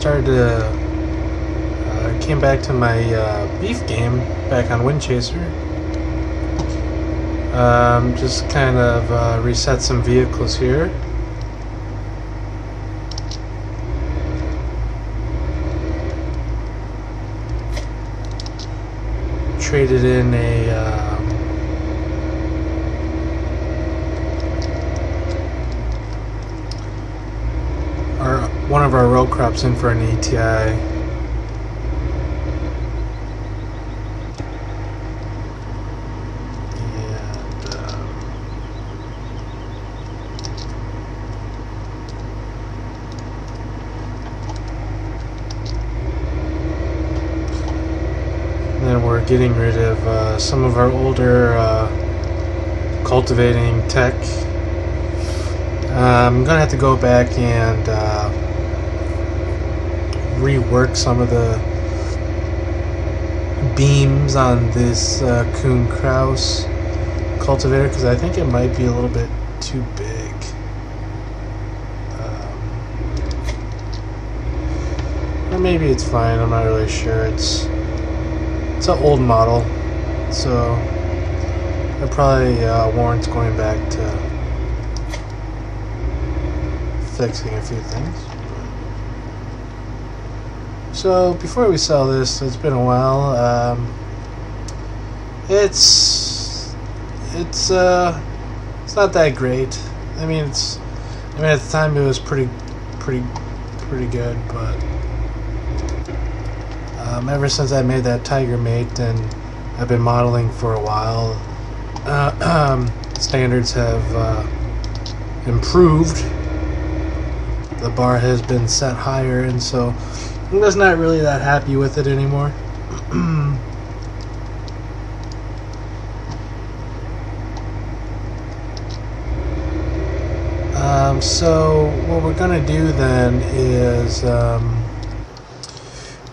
started to came back to my beef game back on Wind Chaser. Just kind of reset some vehicles here. Traded in one of our row crops in for an ETI. And we're getting rid of some of our older cultivating tech. I'm gonna have to go back and rework some of the beams on this Kuhn Krause cultivator because I think it might be a little bit too big. Or maybe it's fine, I'm not really sure. It's an old model, so it probably warrants going back to fixing a few things. So before we sell this, it's been a while. It's not that great. I mean at the time it was pretty good, but ever since I made that Tiger Mate and I've been modeling for a while, standards have improved. The bar has been set higher, and so I'm just not really that happy with it anymore. So what we're gonna do then is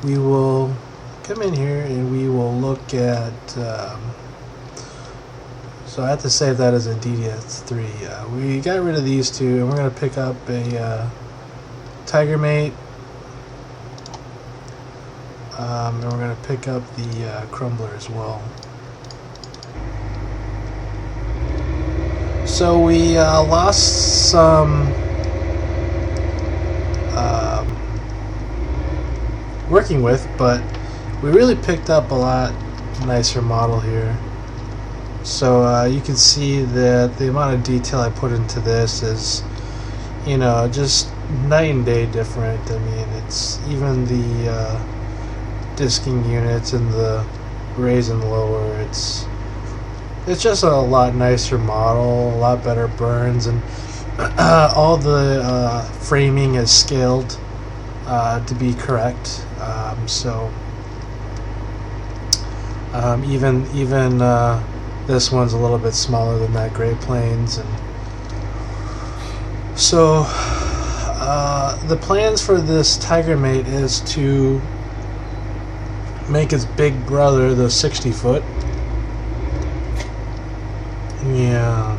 we will come in here and we will look at so I have to save that as a DDS3. We got rid of these two and we're going to pick up a Tiger Mate, and we're going to pick up the Crumbler as well. So we lost some working with, but we really picked up a lot nicer model here. So you can see that the amount of detail I put into this is, you know, just night and day different. I mean, it's even the disking units and the raise and lower, it's just a lot nicer model, a lot better burns, and all the framing is scaled to be correct. Even this one's a little bit smaller than that Great Plains, and so the plans for this Tiger Mate is to make its big brother the 60-foot, and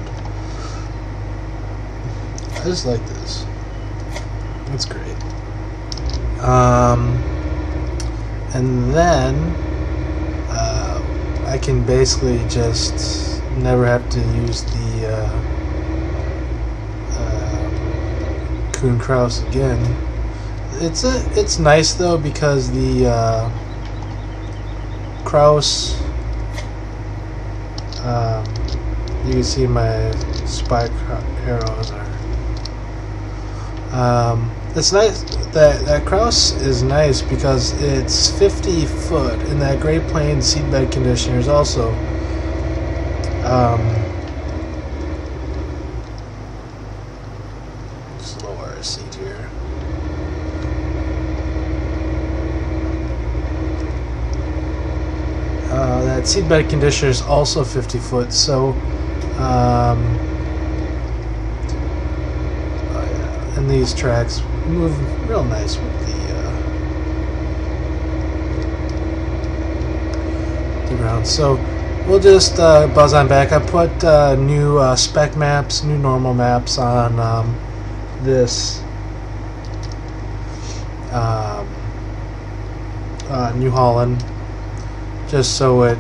I just like this. It's great. And then I can basically just never have to use the Kuhn Krause again. It's nice though because the Krause, you can see my spike arrows are. It's nice that Krause is nice because it's 50 foot, and that Great Plains seedbed conditioner is also just lower our seat here. That seedbed conditioner is also 50 foot, so and these tracks move real nice with the ground. So we'll just buzz on back. I put new spec maps, new normal maps on this New Holland, just so it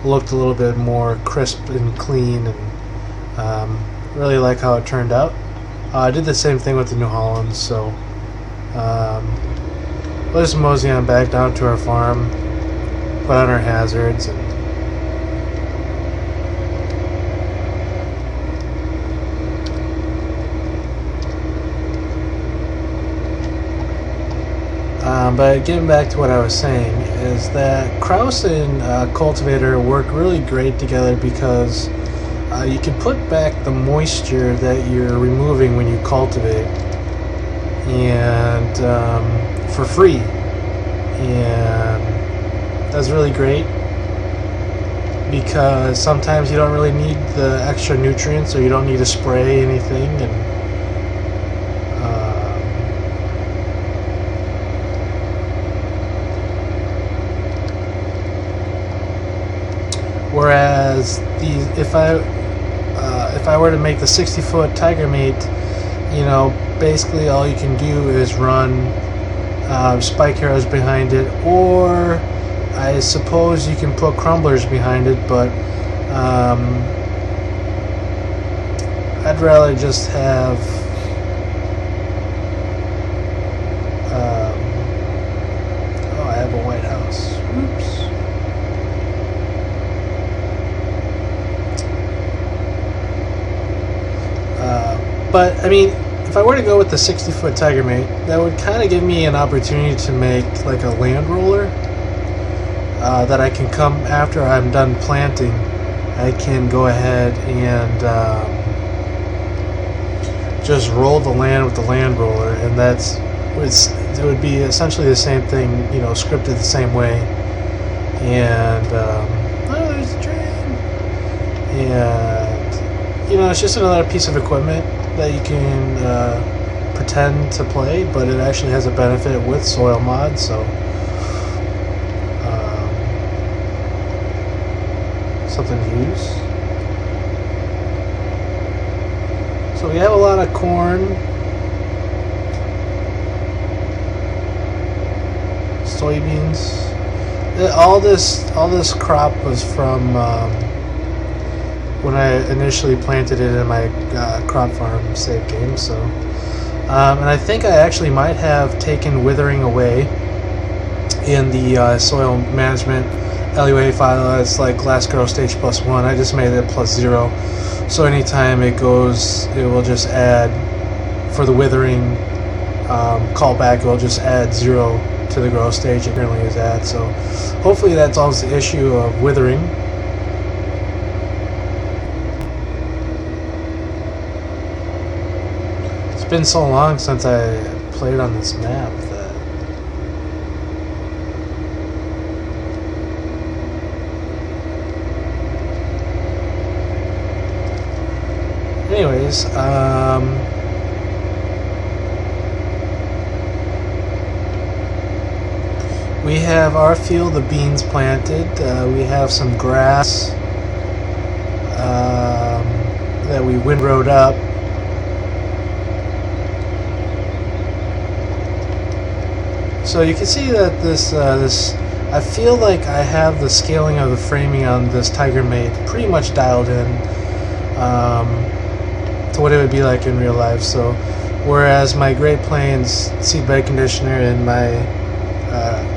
looked a little bit more crisp and clean, and really like how it turned out. I did the same thing with the New Holland, so we'll just mosey on back down to our farm, put on our hazards, and but getting back to what I was saying is that Kraus and Cultivator work really great together because you can put back the moisture that you're removing when you cultivate, and for free, and that's really great because sometimes you don't really need the extra nutrients, or you don't need to spray anything, and whereas if I were to make the 60-foot Tiger Mate, you know, basically all you can do is run spike arrows behind it, or I suppose you can put crumblers behind it, but I'd rather just have oh, I have a White House. Oops. But, I mean, if I were to go with the 60-foot Tiger Mate, that would kind of give me an opportunity to make like a land roller that I can come after I'm done planting. I can go ahead and just roll the land with the land roller, and it would be essentially the same thing, you know, scripted the same way. And oh, there's a train. And you know, it's just another piece of equipment that you can pretend to play, but it actually has a benefit with soil mod, so something to use. So we have a lot of corn, soybeans. All this crop was from when I initially planted it in my crop farm save game. So, and I think I actually might have taken withering away in the soil management LUA file. It's like last grow stage +1. I just made it +0. So anytime it goes, it will just add, for the withering callback, it will just add 0 to the grow stage it currently is at. So hopefully that solves the issue of withering. It's been so long since I played on this map that anyways, we have our field of beans planted. We have some grass that we windrowed up. So you can see that this, I feel like I have the scaling of the framing on this Tiger Mate pretty much dialed in to what it would be like in real life. So whereas my Great Plains seed bed conditioner and my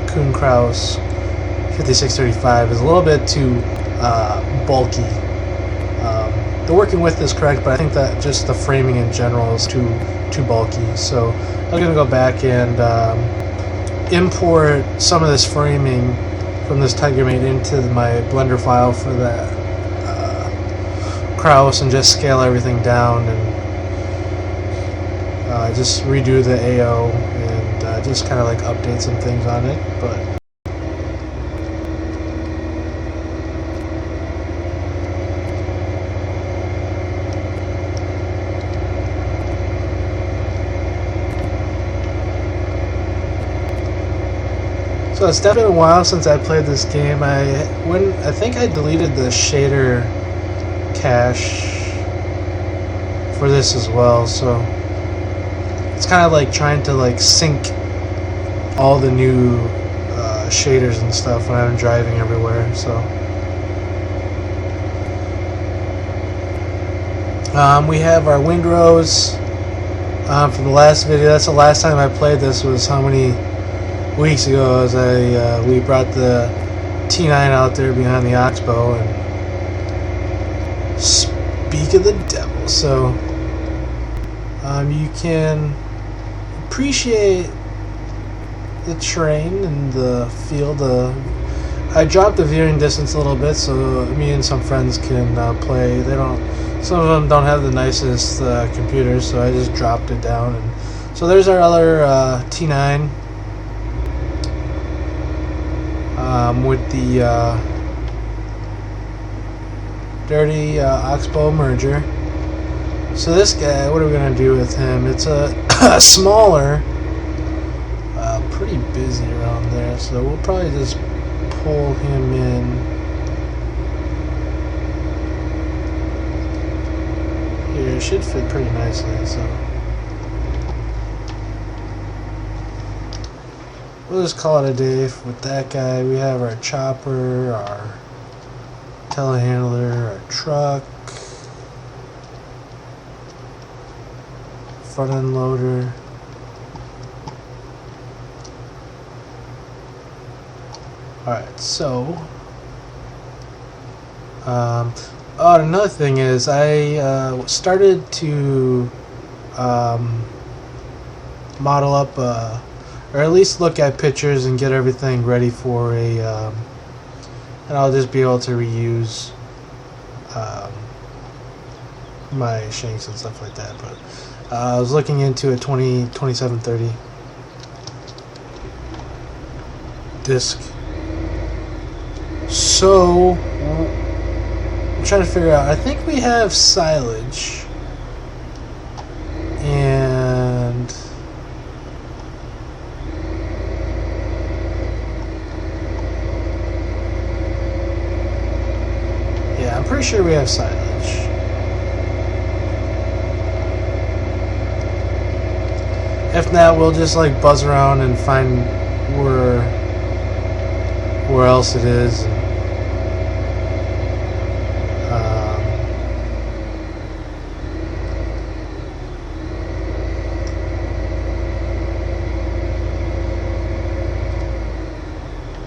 Kuhn Kraus 5635 is a little bit too bulky. The working width is correct, but I think that just the framing in general is too bulky. So I'm going to go back and import some of this framing from this Tiger Mate into my Blender file for that Kraus, and just scale everything down and just redo the AO and just kind of like update some things on it. But so it's definitely been a while since I played this game. I think I deleted the shader cache for this as well, so it's kind of like trying to like sync all the new shaders and stuff when I'm driving everywhere. So we have our windrows from the last video. That's the last time I played this, was how many weeks ago, as we brought the T9 out there behind the oxbow, and speak of the devil. So you can appreciate the terrain and the field. I dropped the viewing distance a little bit so me and some friends can play. Some of them don't have the nicest computers, so I just dropped it down. And so there's our other T9 with the dirty oxbow merger. So this guy, what are we gonna do with him? It's a smaller, pretty busy around there, so we'll probably just pull him in here. It should fit pretty nicely, so we'll just call it a day with that guy. We have our chopper, our telehandler, our truck, front end loader. Alright, so another thing is I started to model up or at least look at pictures and get everything ready for a and I'll just be able to reuse my shanks and stuff like that. But I was looking into a 2730 disc. So I'm trying to figure out, I think we have silage, and yeah, I'm pretty sure we have silage. If not, we'll just like buzz around and find where else it is.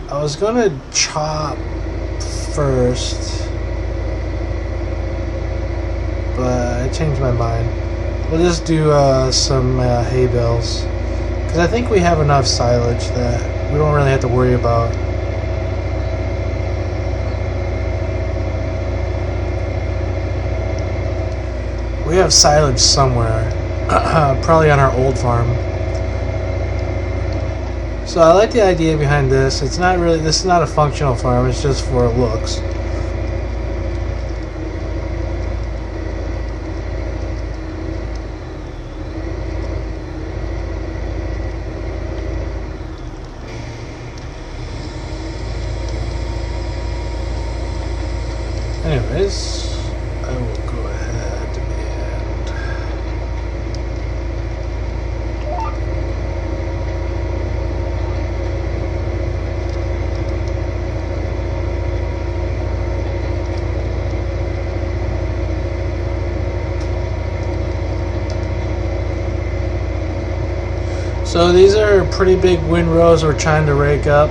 I was gonna chop first, but I changed my mind. We'll just do some hay bales, because I think we have enough silage that we don't really have to worry about. We have silage somewhere, probably on our old farm. So I like the idea behind this. It's not really, this is not a functional farm, it's just for looks. Anyways, I will go ahead and so these are pretty big windrows we're trying to rake up.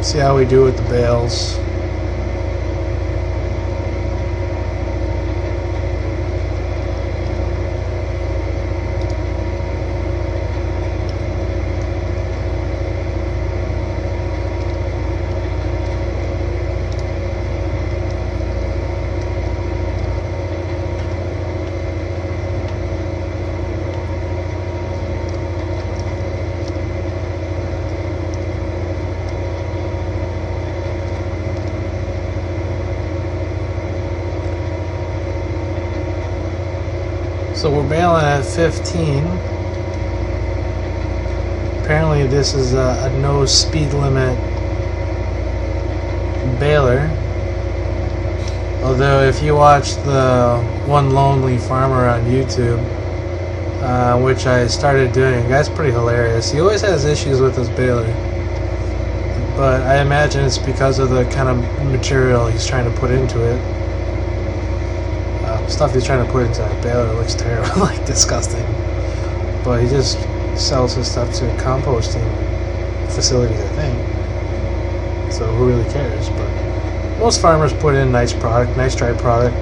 See how we do with the bales. So we're baling at 15. Apparently this is a no speed limit baler. Although if you watch the One Lonely Farmer on YouTube, which I started doing, the guy's pretty hilarious. He always has issues with his baler, but I imagine it's because of the kind of material he's trying to put into it. Stuff he's trying to put into that baler looks terrible, like disgusting. But he just sells his stuff to composting facilities, I think. So who really cares? But most farmers put in nice product, nice dry product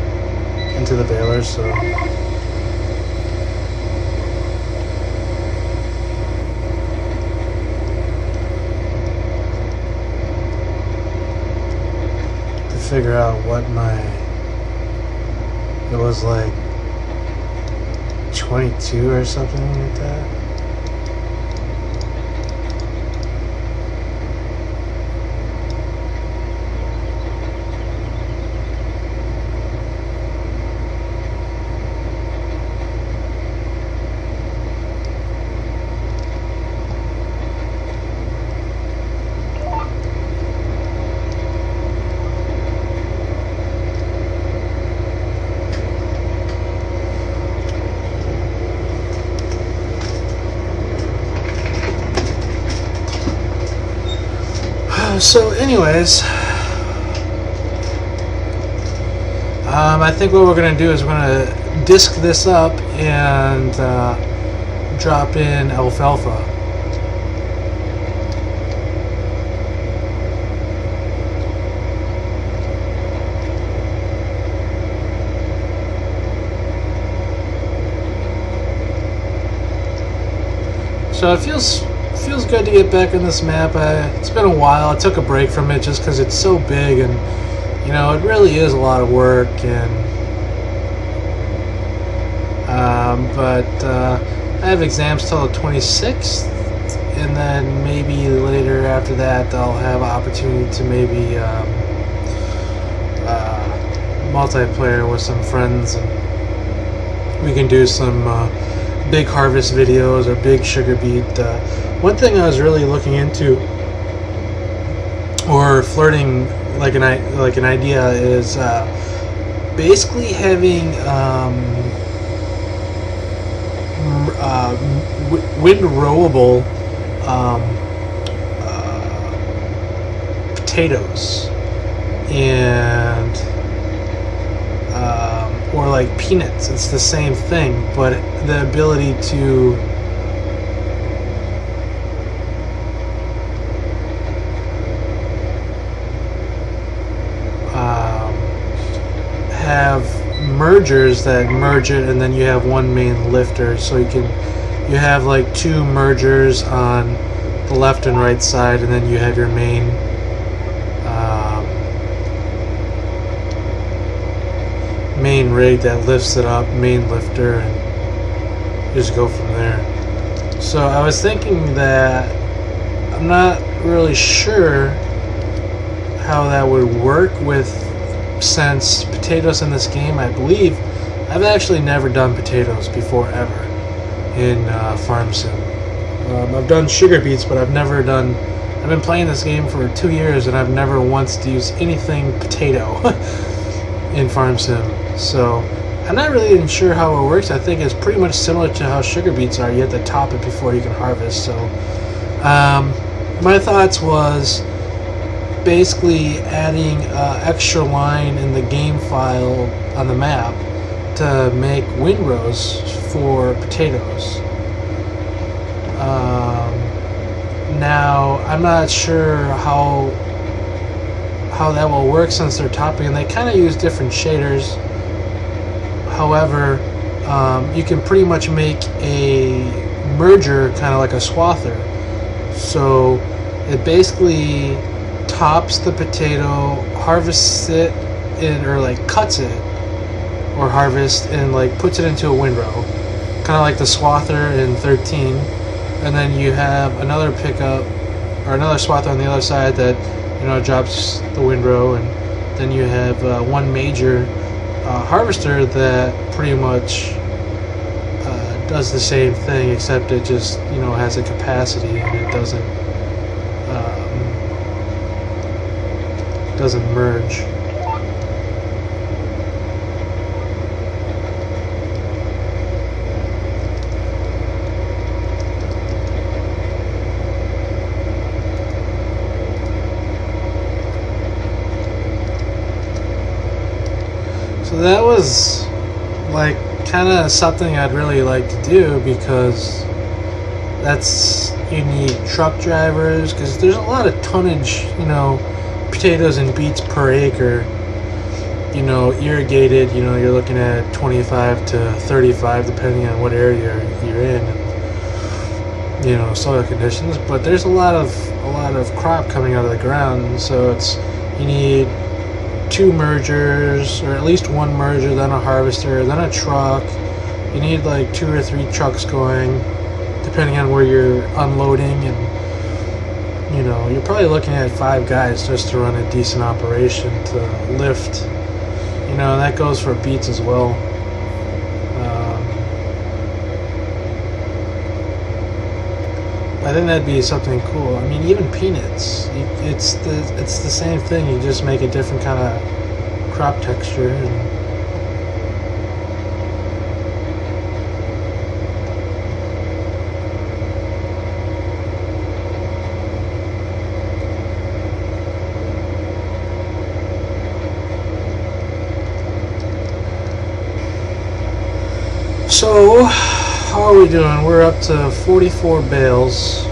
into the balers, so. To figure out what it was like 22 or something like that. So anyways, I think what we're going to do is we're going to disc this up and drop in alfalfa. So it feels good to get back in this map. It's been a while. I took a break from it just because it's so big, and you know, it really is a lot of work. And but I have exams till the 26th, and then maybe later after that I'll have an opportunity to maybe multiplayer with some friends, and we can do some big harvest videos or big sugar beet. One thing I was really looking into, or flirting like an idea, is basically having wind-rowable potatoes, and or like peanuts. It's the same thing, but the ability to have mergers that merge it, and then you have one main lifter, so you have like two mergers on the left and right side, and then you have your main rig that lifts it up, main lifter, and just go from there. So I was thinking that I'm not really sure how that would work with, since potatoes in this game, I believe I've actually never done potatoes before ever in Farm Sim. I've done sugar beets, but I've been playing this game for 2 years, and I've never once used anything potato in Farm Sim. So I'm not really even sure how it works. I think it's pretty much similar to how sugar beets are. You have to top it before you can harvest. So my thoughts was basically adding extra line in the game file on the map to make windrows for potatoes. Now I'm not sure how that will work, since they're topping, and they kind of use different shaders. However, you can pretty much make a merger kind of like a swather. So it basically tops the potato, harvests it or like cuts it, or harvests and like puts it into a windrow, kind of like the swather in 13. And then you have another pickup or another swather on the other side that, you know, drops the windrow, and then you have one major harvester that pretty much does the same thing, except it just, you know, has a capacity, and it doesn't merge. So that was like kind of something I'd really like to do, because you need truck drivers, because there's a lot of tonnage, potatoes and beets per acre, irrigated, you're looking at 25 to 35 depending on what area you're in, and, soil conditions. But there's a lot of crop coming out of the ground, so you need 2 mergers, or at least 1 merger, then a harvester, then a truck. You need like 2 or 3 trucks going, depending on where you're unloading, and you're probably looking at 5 guys just to run a decent operation to lift. And that goes for beets as well. I think that'd be something cool. I mean, even peanuts, it's the same thing. You just make a different kind of crop texture. So, how are we doing? We're up to 44 bales.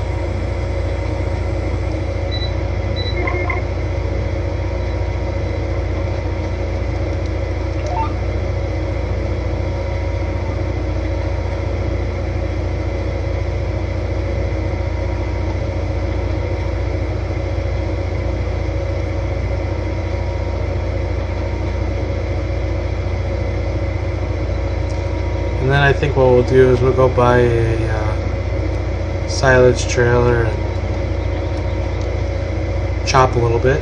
And then I think what we'll do is we'll go buy a silage trailer and chop a little bit.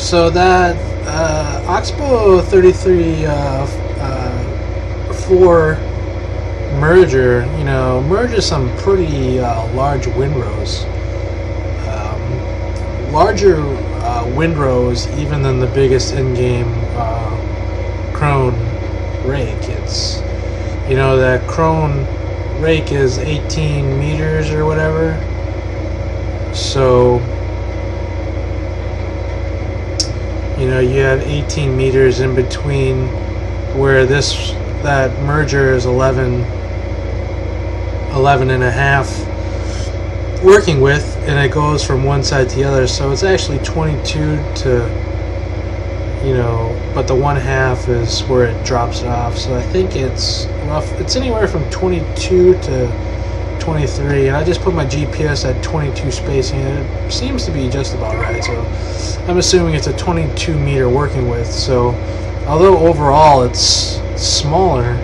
So that Oxbow 33 4 merger, merges some pretty large windrows. Larger windrows even than the biggest in-game Krone rake. It's, that Krone rake is 18 meters or whatever. So, you have 18 meters in between where that merger is 11 and a half working with, and it goes from one side to the other, so it's actually 22 to, but the 1/2 is where it drops it off. So I think it's anywhere from 22 to 23, and I just put my GPS at 22 spacing, and it seems to be just about right. So I'm assuming it's a 22 meter working width. So although overall it's smaller,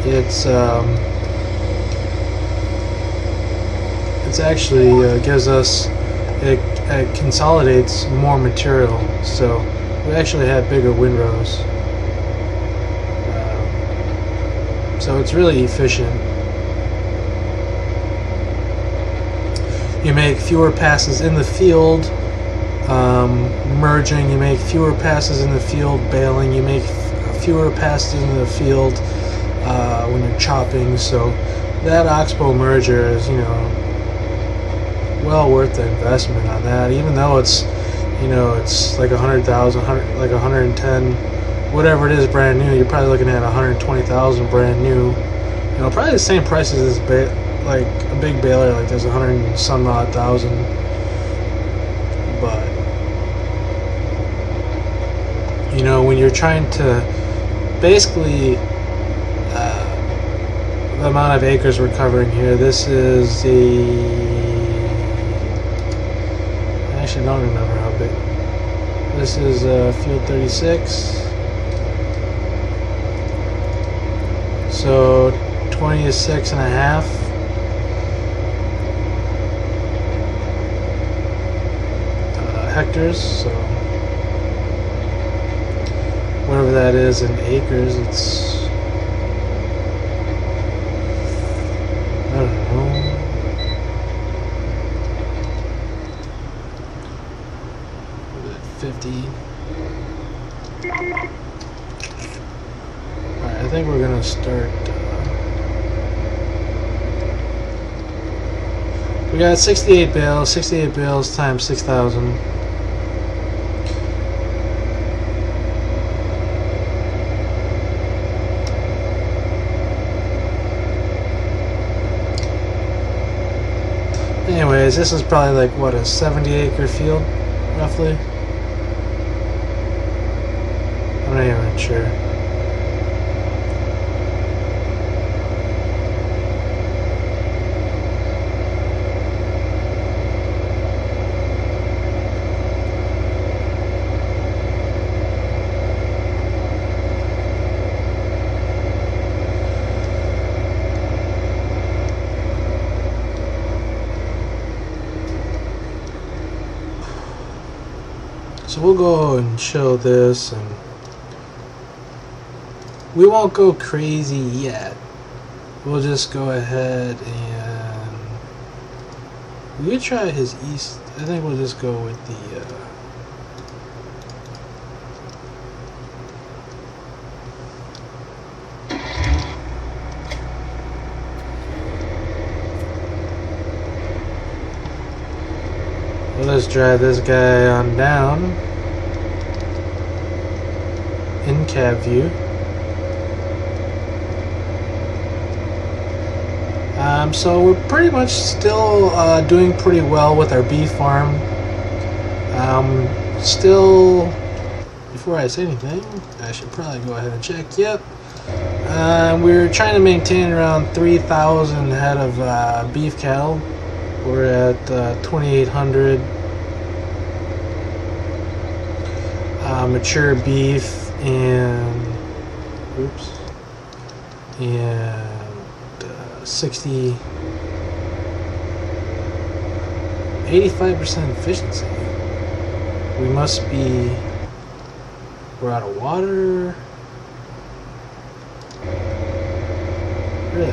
it's actually gives us, it consolidates more material, so we actually have bigger windrows. So it's really efficient. You make fewer passes in the field merging, you make fewer passes in the field baling, you make fewer passes in the field when you're chopping. So that Oxbow merger is, well worth the investment on that, even though it's like 100,000, like 110, whatever it is brand new. You're probably looking at 120,000 brand new, probably the same price as this like a big baler, like there's 100 and some odd thousand. But when you're trying to basically the amount of acres we're covering here, this is I actually don't remember how big. This is field 36. So 26 and a half. Hectares. So whatever that is in acres, it's, I don't know. 50. Alright, I think think we're gonna start. We got 68 bales. 68 bales times 6,000. Anyways, this is probably like what, a 70-acre field, roughly. I'm not even sure. So we'll go and show this, and we won't go crazy yet. We'll just go ahead and we could try his east. I think we'll just go with the let's drive this guy on down in cab view. So we're pretty much still doing pretty well with our beef farm. Still, before I say anything, I should probably go ahead and check. Yep. We're trying to maintain around 3,000 head of beef cattle. We're at 2,800 mature beef and 85% efficiency. We must be. We're out of water. Really?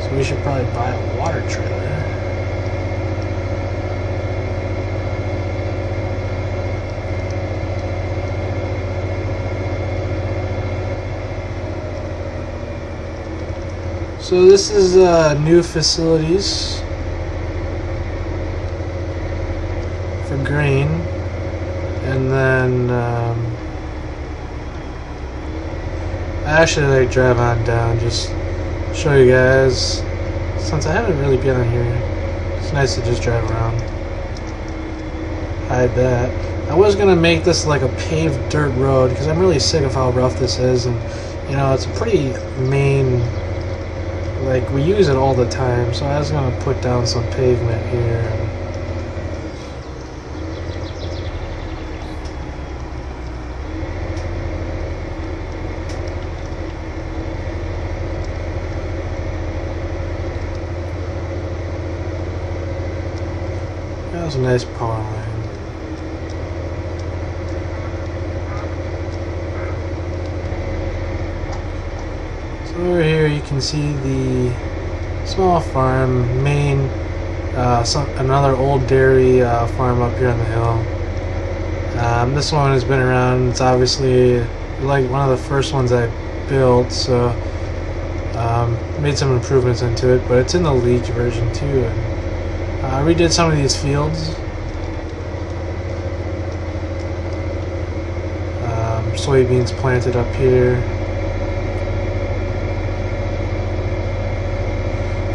So we should probably buy a water trailer. So this is new facilities for grain, and then I actually like drive on down, just show you guys, since I haven't really been on here. It's nice to just drive around. Hide that. I was gonna make this like a paved dirt road because I'm really sick of how rough this is, and you know it's a pretty main. Like, we use it all the time, so I was going to put down some pavement here. That was a nice power line. Over here you can see the small farm, main, another old dairy farm up here on the hill. This one has been around. It's obviously like one of the first ones I built, so made some improvements into it, but it's in the Livestock version too. And I redid some of these fields. Soybeans planted up here.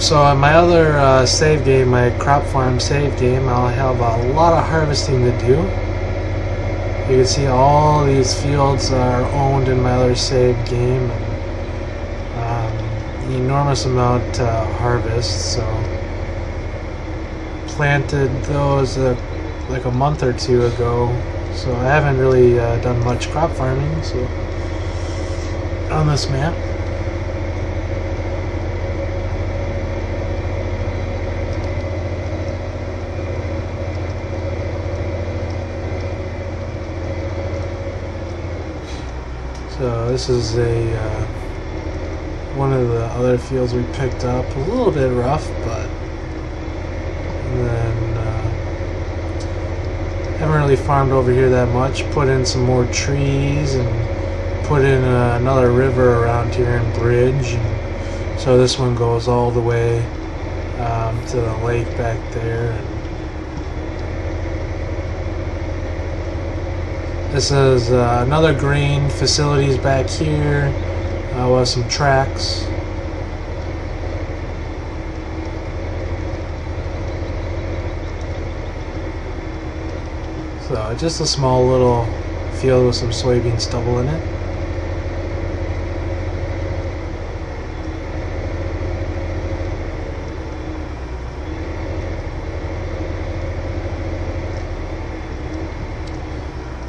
So on my other save game, my crop farm save game, I'll have a lot of harvesting to do. You can see all these fields are owned in my other save game. An enormous amount to harvest, so planted those like a month or two ago. So I haven't really done much crop farming so on this map. So this is one of the other fields we picked up. A little bit rough, but and then Haven't really farmed over here that much. Put in some more trees and put in another river around here and bridge. And so this one goes all the way to the lake back there. And this is another grain facilities back here with some tracks. So just a small little field with some soybean stubble in it.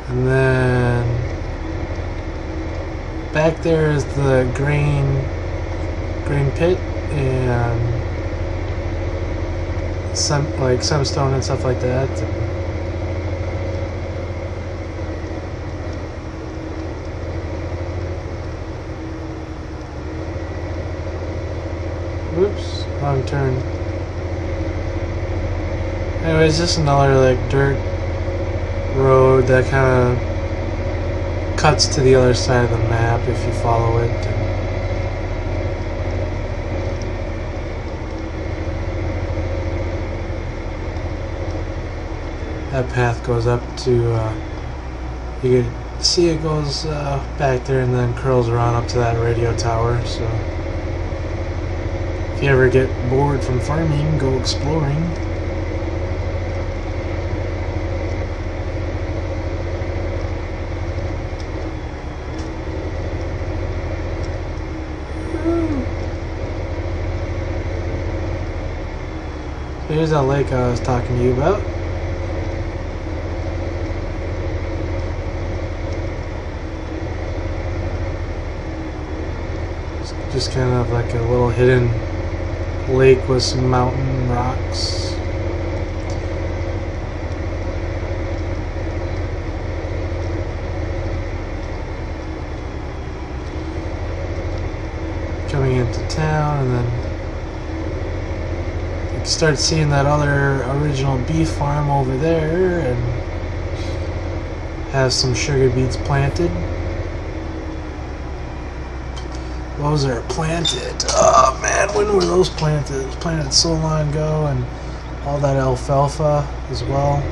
And then back there is the grain pit and some like sunstone and stuff like that. Whoops, wrong turn. Anyways, just another like dirt road that kind of cuts to the other side of the map if you follow it. That path goes up to, you can see it goes back there and then curls around up to that radio tower. So if you ever get bored from farming, go exploring. Here's that lake I was talking to you about. It's just kind of like a little hidden lake with some mountain rocks. Coming into town, and then you can start seeing that other original beef farm over there, and has some sugar beets planted. Those are planted. Oh man, when were those planted? It was planted so long ago, and all that alfalfa as well.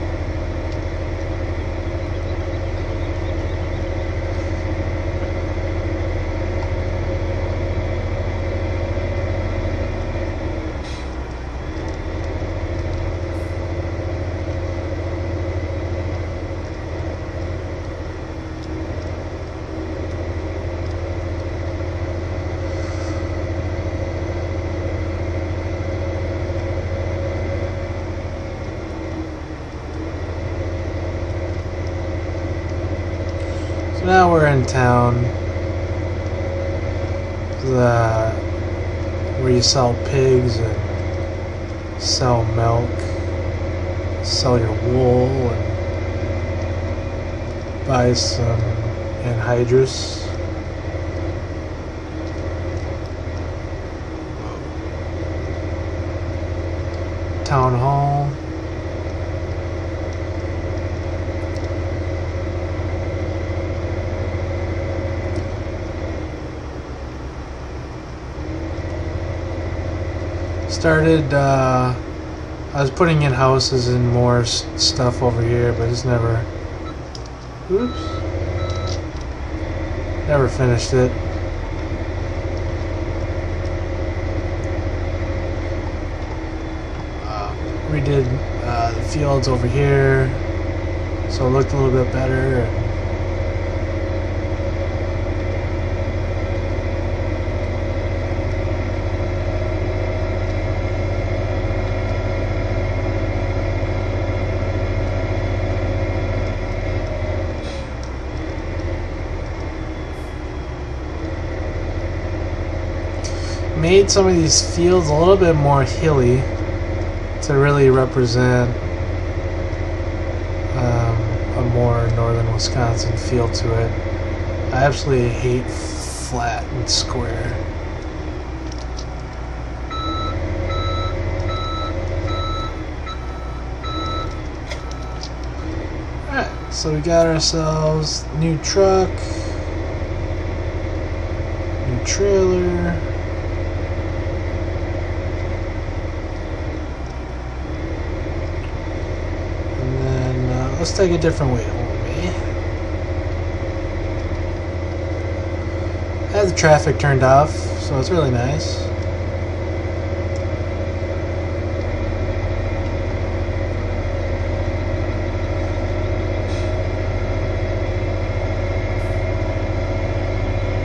Now we're in town, where you sell pigs and sell milk, sell your wool, and buy some anhydrous. Town hall. Started, I was putting in houses and more stuff over here, but it's never, oops, never finished it. Redid the fields over here, so it looked a little bit better. Made some of these fields a little bit more hilly to really represent a more northern Wisconsin feel to it. I absolutely hate flat and square. So we got ourselves new truck, new trailer. And then let's take a different way home. I have the traffic turned off, so it's really nice.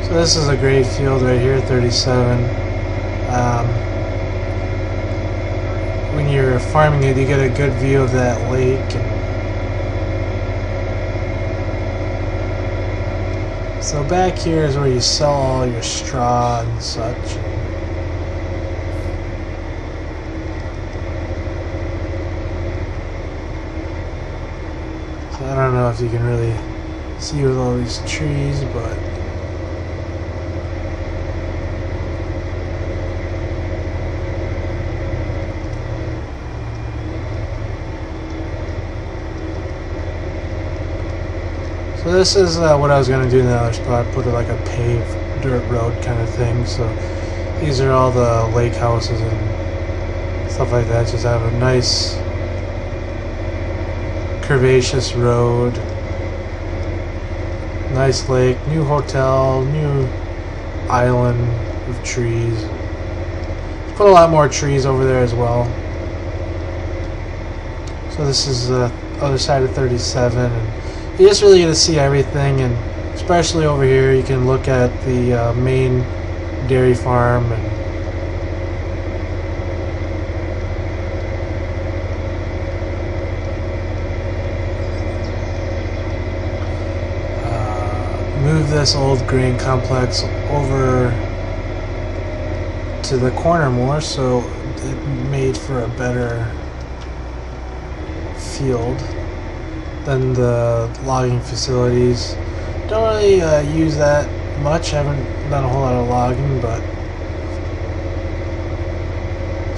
So this is a great field right here, 37. When you're farming it, you get a good view of that lake. So back here is where you sell all your straw and such. So I don't know if you can really see with all these trees, but so this is what I was going to do in the other spot, put like a paved dirt road kind of thing. So these are all the lake houses and stuff like that. Just have a nice curvaceous road, nice lake, new hotel, new island with trees. Put a lot more trees over there as well. So this is the other side of 37. And you just really get to see everything, and especially over here you can look at the main dairy farm and move this old grain complex over to the corner more, so it made for a better field than the logging facilities. Don't really use that much. Haven't done a whole lot of logging, but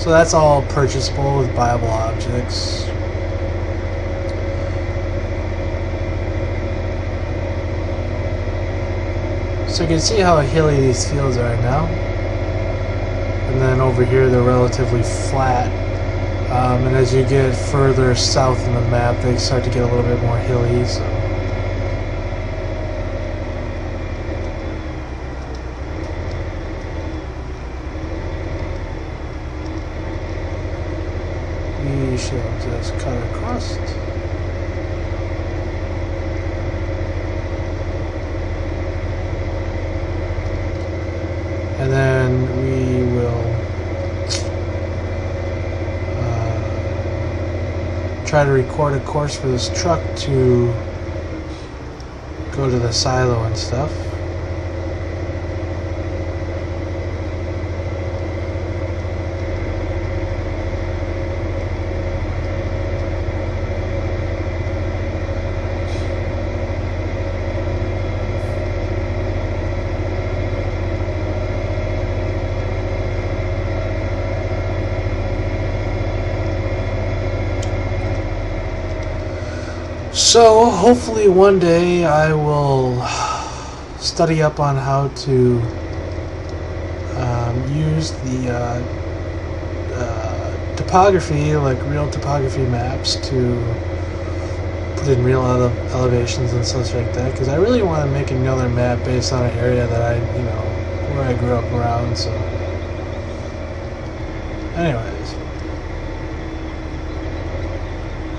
so that's all purchasable with buyable objects. So you can see how hilly these fields are now, and then over here they're relatively flat. And as you get further south in the map, they start to get a little bit more hilly. So we shall just cut across. And then we will try to record a course for this truck to go to the silo and stuff. So hopefully one day I will study up on how to use the topography, like real topography maps, to put in real elevations and such like that, because I really want to make another map based on an area that I, where I grew up around. So anyways,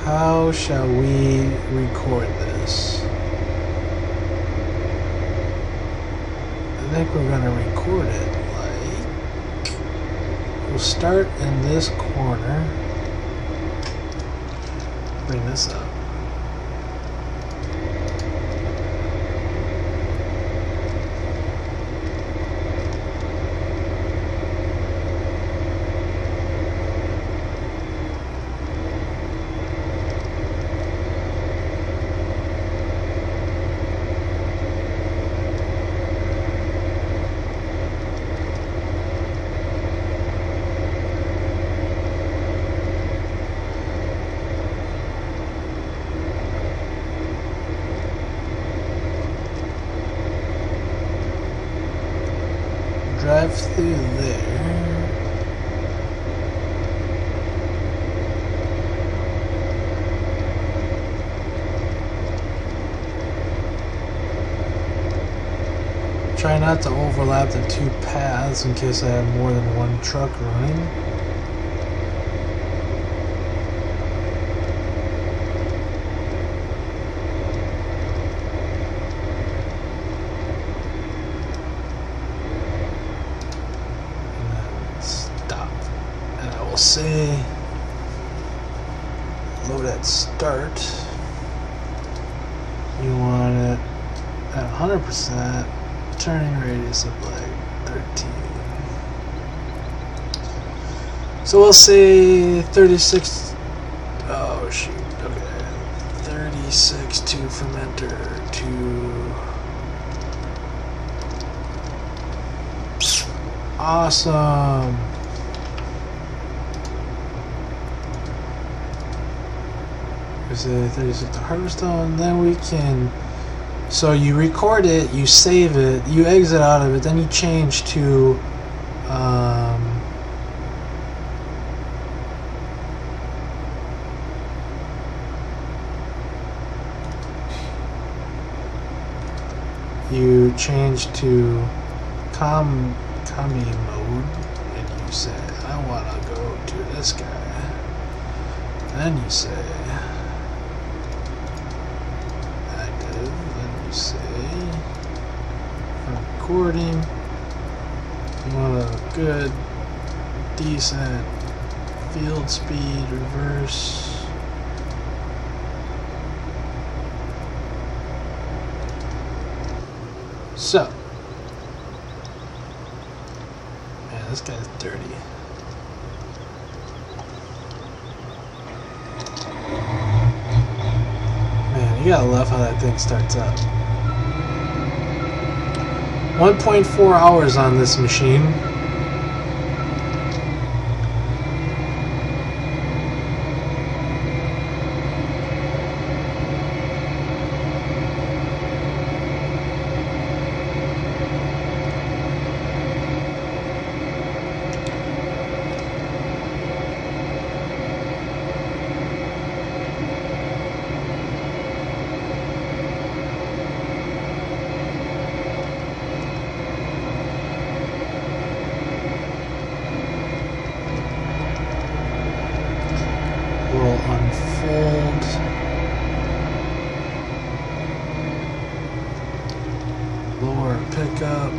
how shall we record this? I think we're going to record it like, we'll start in this corner, bring this up. drive through there. Try not to overlap the two paths in case I have more than one truck running. And then stop. And I will say load at start. You want it at 100%. Turning radius of like 13. So we'll say 36. Oh shoot. Okay. 36 to fermenter to. Awesome. We say 36 to harvest and then we can. So you record it, you save it, you exit out of it, then you change to you change to commie mode, and you say, I want to go to this guy. Then you say say I'm recording. You want a good, decent field speed, reverse. So, man, this guy's dirty. Man, you gotta love how that thing starts up. 1.4 hours on this machine. Unfold. Lower pickup.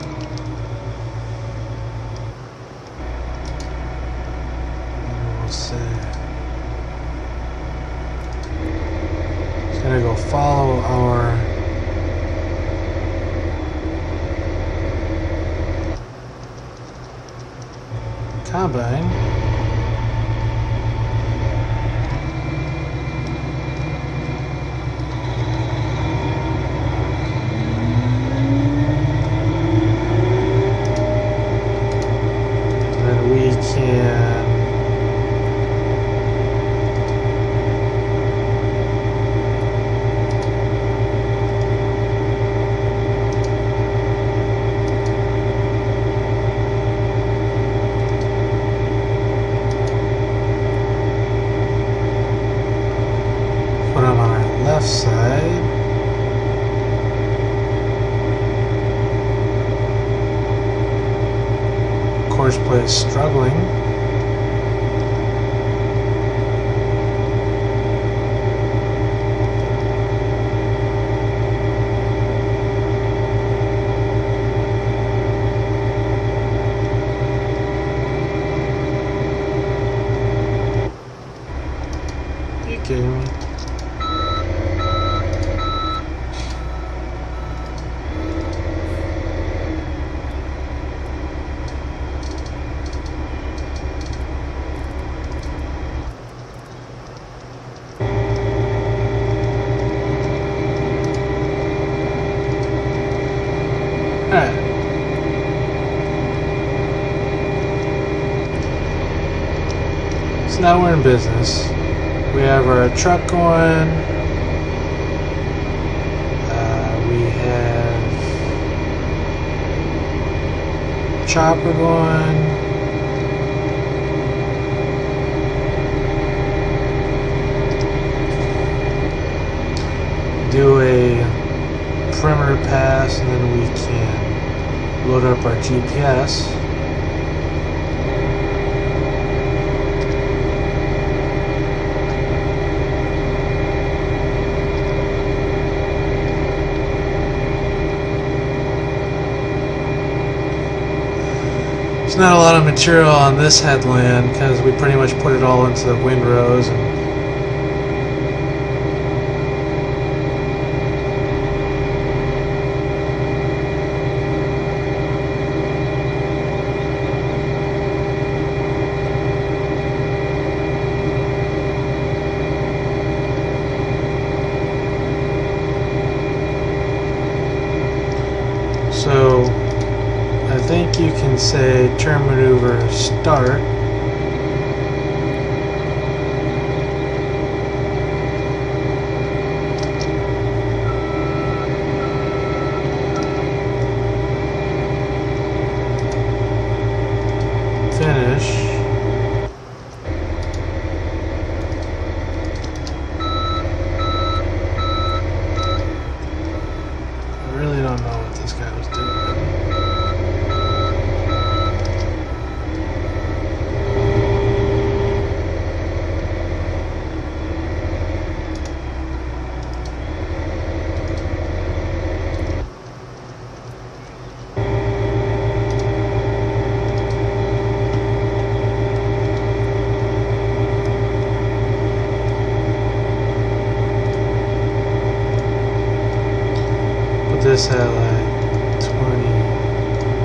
And we'll say it's gonna go follow our combine. Left side. Courseplay is struggling. Are you kidding me? So now we're in business. We have our truck going. We have chopper going. Do a perimeter pass, and then we can load up our GPS. There's not a lot of material on this headland because we pretty much put it all into the windrows and so I think you can say turn maneuver start. Finish. I really don't know what this guy was doing. This at like 20.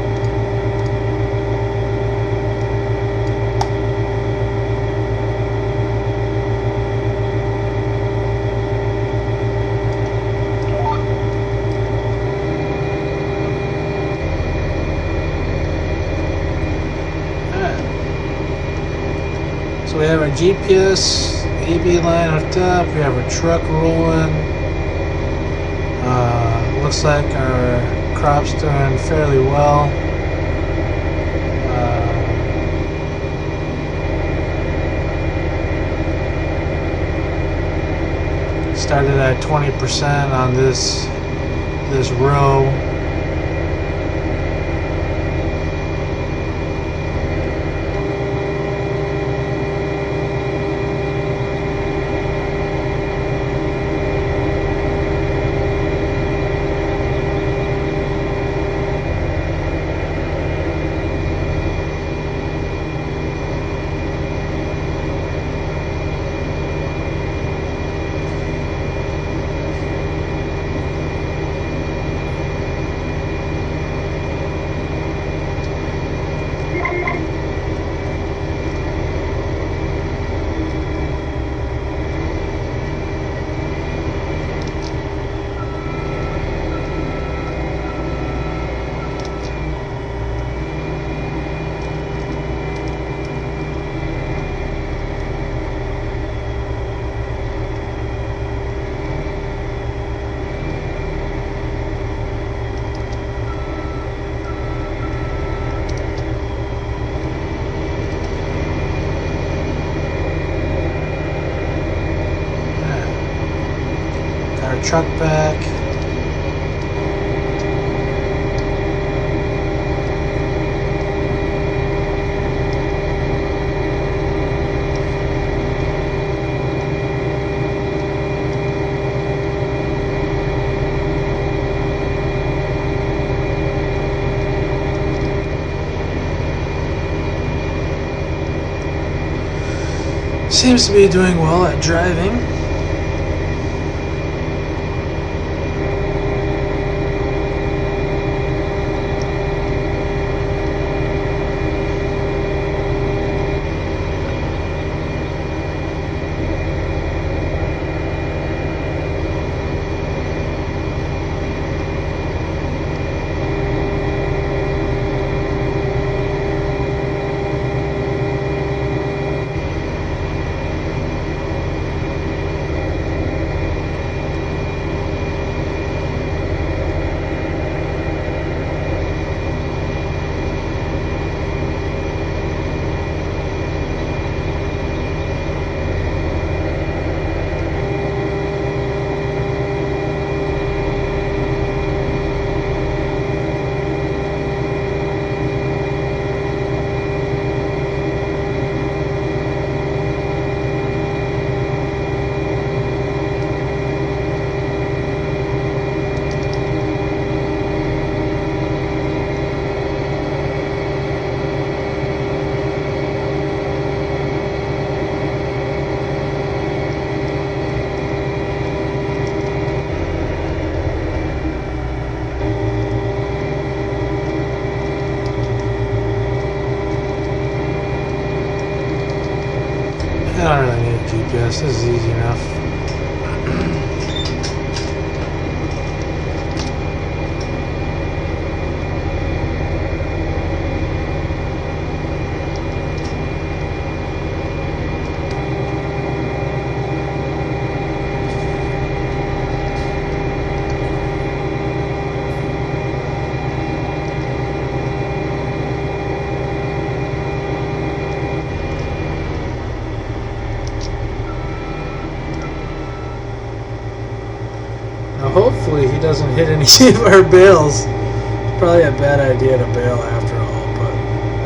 So we have our GPS AB line hooked up, we have our truck rolling. Looks like our crop's doing fairly well. Started at 20% on this row. Truck back. Seems to be doing well at driving. Yes, this is easy enough. Hopefully he doesn't hit any of our bales. Probably a bad idea to bail after all, but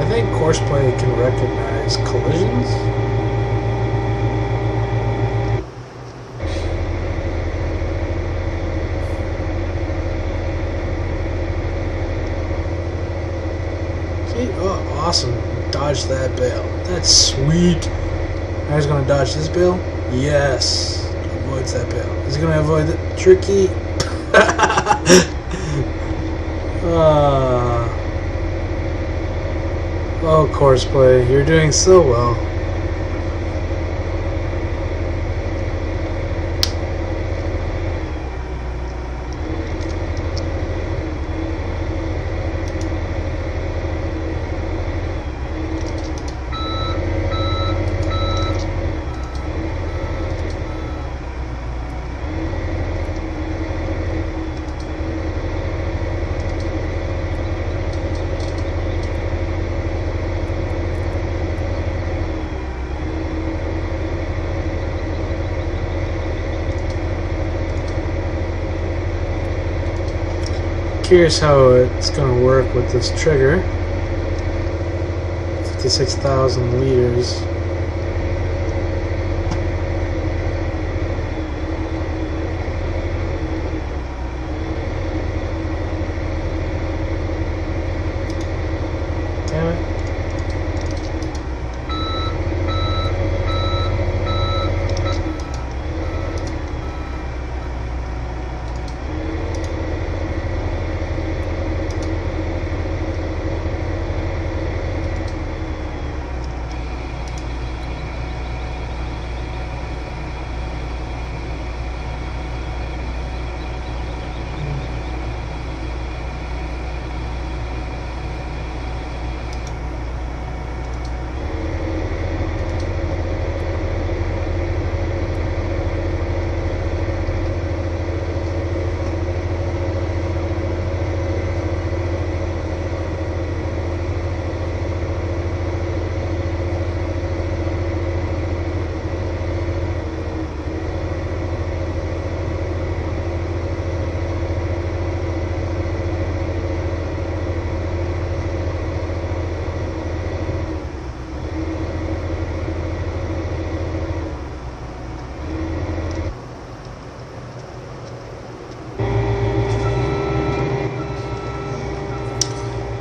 I think Courseplay can recognize collisions. Okay, oh, awesome. Dodge that bale. That's sweet. Now he's going to dodge this bale. Yes. Avoids that bale. Is he going to avoid the tricky? Oh, Courseplay, you're doing so well. Curious how it's going to work with this trigger. 56,000 liters. Damn it.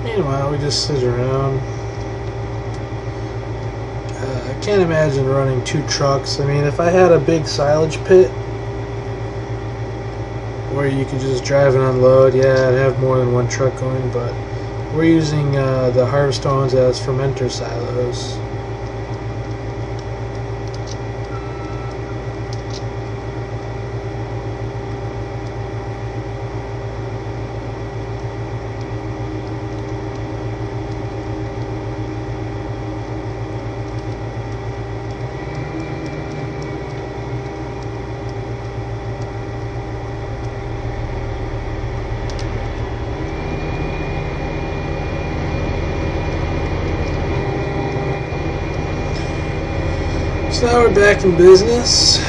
Meanwhile, we just sit around. I can't imagine running 2 trucks. I mean, if I had a big silage pit where you could just drive and unload, yeah, I'd have more than 1 truck going, but we're using the harvest stones as fermenter silos. So now we're back in business.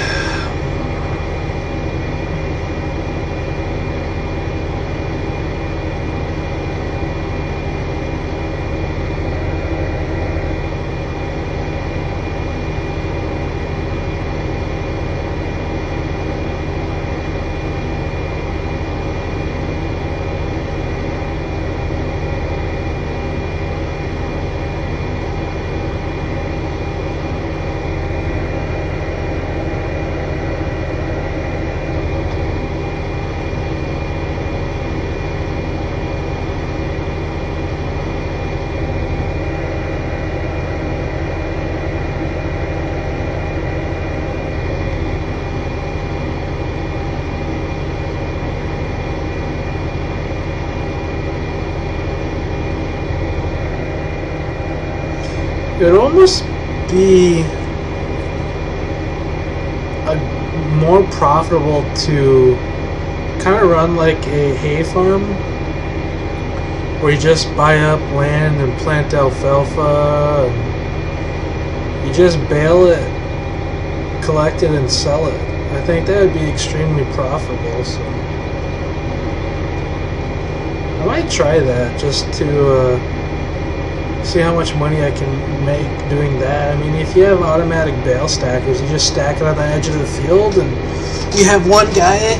It would almost be more profitable to kind of run like a hay farm where you just buy up land and plant alfalfa and you just bale it, collect it, and sell it. I think that would be extremely profitable. So I might try that just to see how much money I can make doing that. I mean, if you have automatic bale stackers, you just stack it on the edge of the field, and you have one guy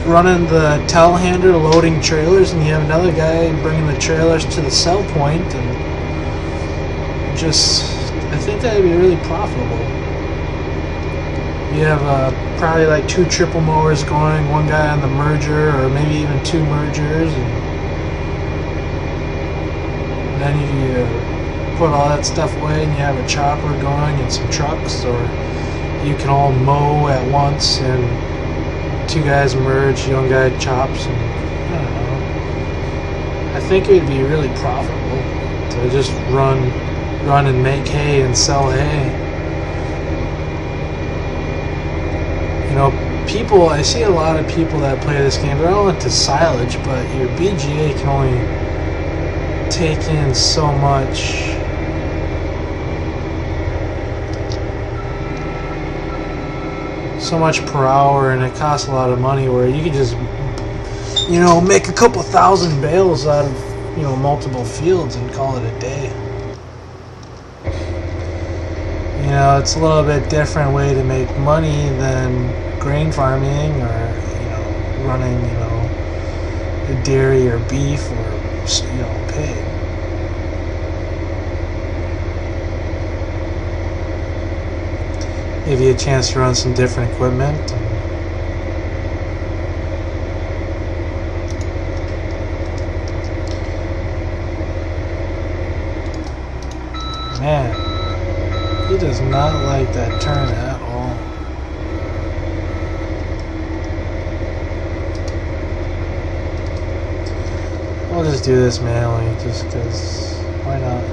running the telehandler loading trailers, and you have another guy bringing the trailers to the sell point, and just, I think that would be really profitable. You have probably like 2 triple mowers going, one guy on the merger, or maybe even 2 mergers, and then you put all that stuff away and you have a chopper going and some trucks, or you can all mow at once and 2 guys merge, one guy chops, and I don't know. I think it would be really profitable to just run and make hay and sell hay. You know, people, I see a lot of people that play this game, they're all into silage, but your BGA can only take in so much. So much per hour, and it costs a lot of money, where you could just, you know, make a couple thousand bales out of, you know, multiple fields and call it a day. You know, it's a little bit different way to make money than grain farming, or, you know, running, you know, a dairy or beef, or, you know, pig. Give you a chance to run some different equipment. Man, he does not like that turn at all. I'll just do this manually, just because, why not?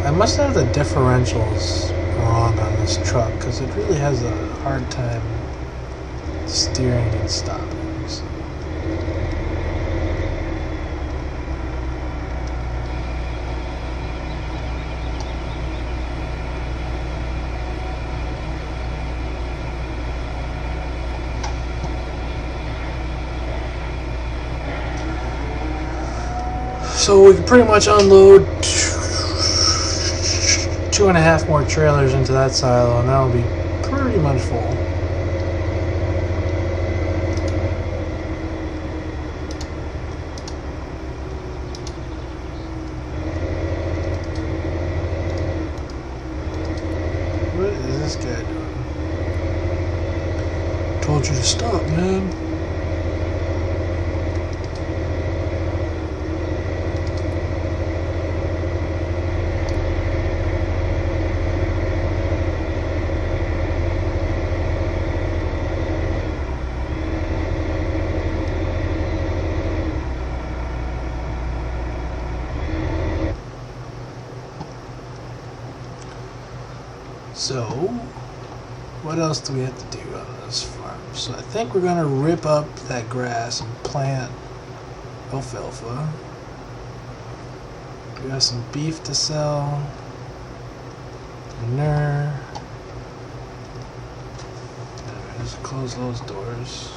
I must have the differentials wrong on this truck, because it really has a hard time steering and stopping. So we can pretty much unload 2.5 more trailers into that silo, and that'll be pretty much full. What is this guy doing? Told you to stop, man. So, what else do we have to do on this farm? So I think we're going to rip up that grass and plant alfalfa. We got some beef to sell. Manure. Just close those doors.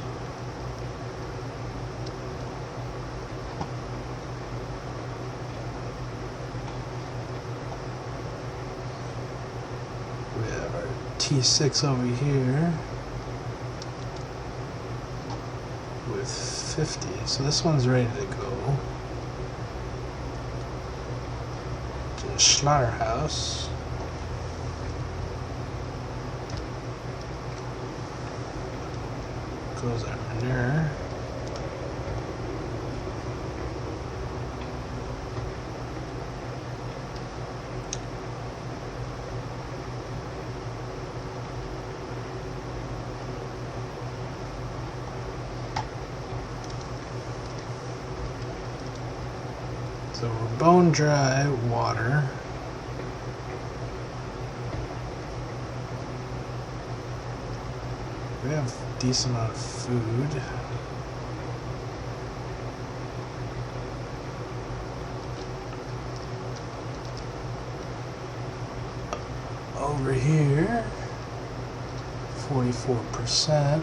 T6 over here with 50, so this one's ready to go to the slaughterhouse. Goes our manure. bone dry water. We have a decent amount of food. Over here, 44%.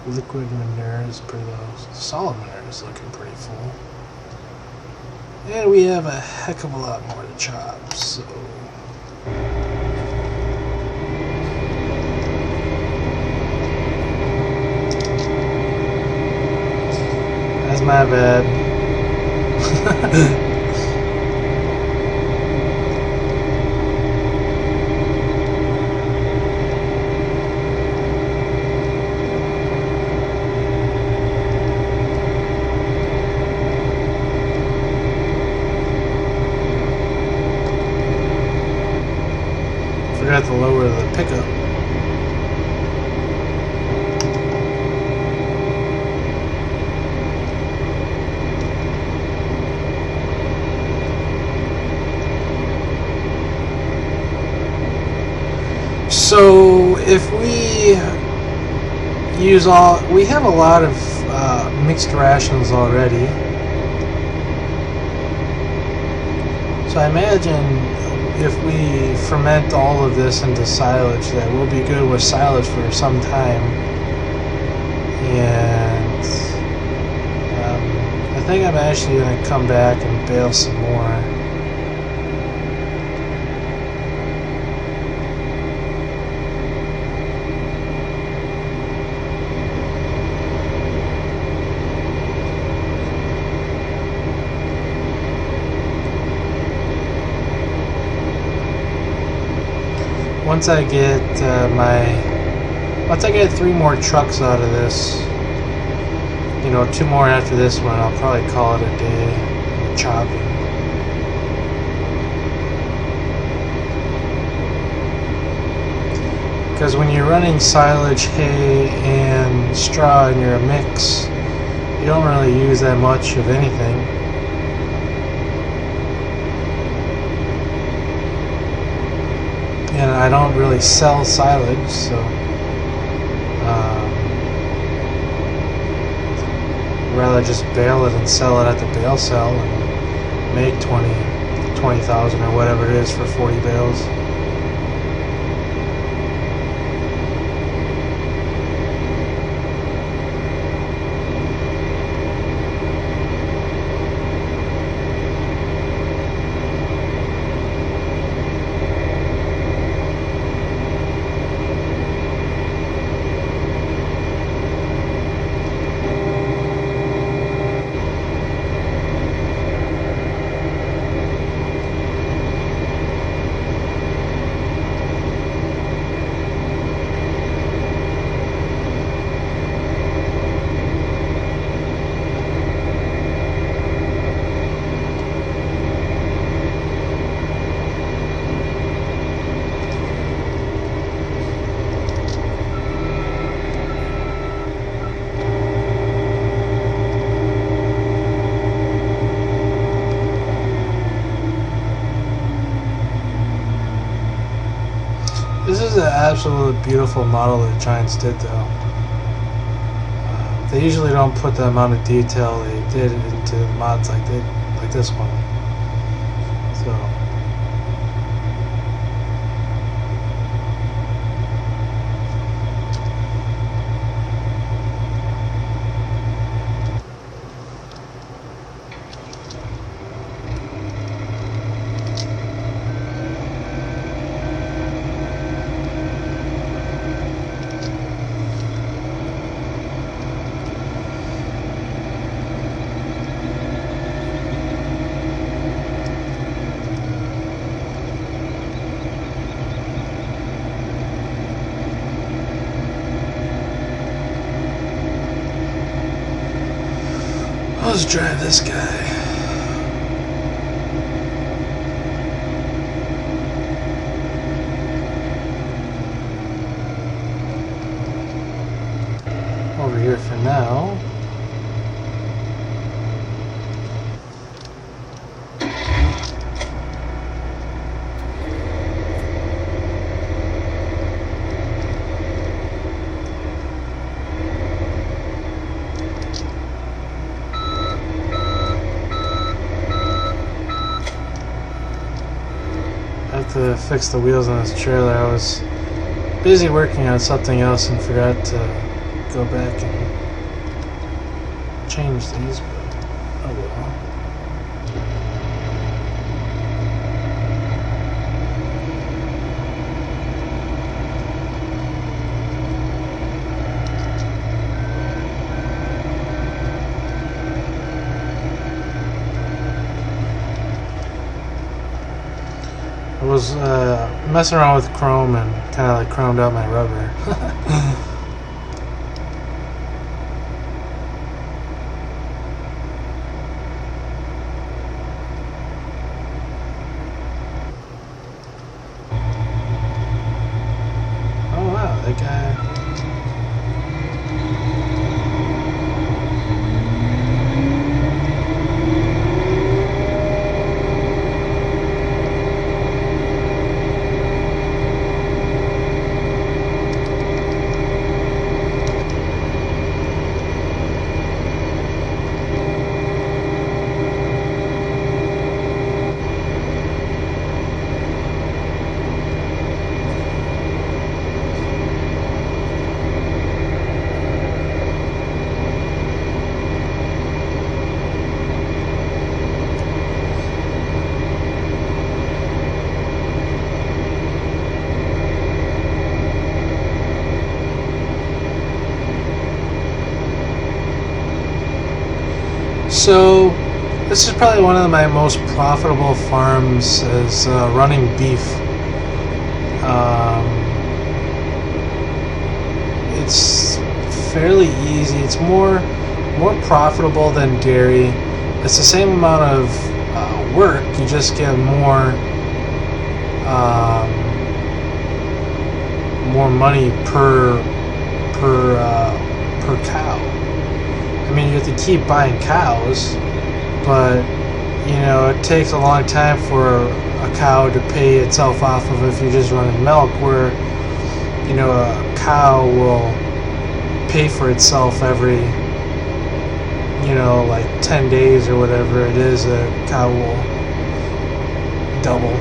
Liquid manure is pretty low. Solid manure is looking pretty full. And we have a heck of a lot more to chop, so... That's my bad. Forgot to lower the pickup. So if we use we have a lot of mixed rations already. So I imagine if we ferment all of this into silage, that we'll be good with silage for some time. And I think I'm actually going to come back and bale some more. Once I get 3 more trucks out of this, you know, 2 more after this one, I'll probably call it a day of chopping. Because when you're running silage, hay, and straw in your mix, you don't really use that much of anything. And I don't really sell silage, so rather just bale it and sell it at the bale sale and make 20,000 or whatever it is for 40 bales. This is an absolutely beautiful model that Giants did, though. They usually don't put the amount of detail they did into mods like this one. So. Let's drive this guy. Over here for now. back to fix the wheels on this trailer. I was busy working on something else and forgot to go back and change these, but oh well. I was messing around with chrome and kind of like chromed out my rubber. Oh wow, that guy. So, this is probably one of my most profitable farms is running beef. It's fairly easy. It's more profitable than dairy. It's the same amount of work. You just get more money per cow. I mean, you have to keep buying cows, but you know, it takes a long time for a cow to pay itself off of if you're just running milk, where you know, a cow will pay for itself every, you know, like 10 days or whatever it is. A cow will double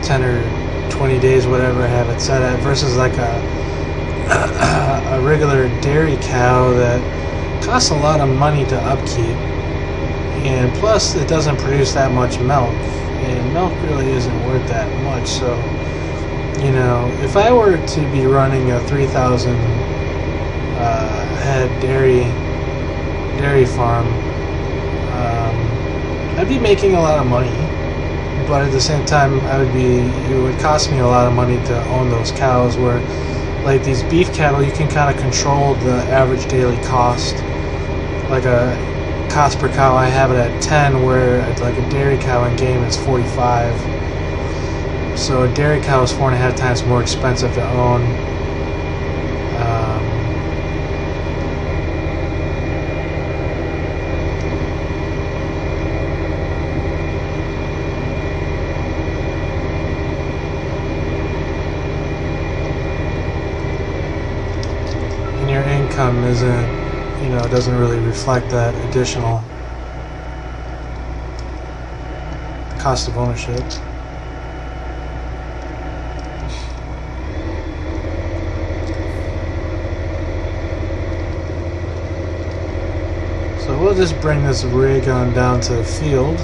10 or 20 days, whatever I have it set at, versus like a regular dairy cow that costs a lot of money to upkeep, and plus it doesn't produce that much milk, and milk really isn't worth that much. So, you know, if I were to be running a 3,000 head dairy farm, I'd be making a lot of money, but at the same time it would cost me a lot of money to own those cows, where like these beef cattle, you can kind of control the average daily cost. Like a cost per cow, I have it at 10, where like a dairy cow in game is 45. So a dairy cow is 4.5 times more expensive to own. Your income isn't, you know, doesn't really reflect that additional cost of ownership. So we'll just bring this rig on down to the field.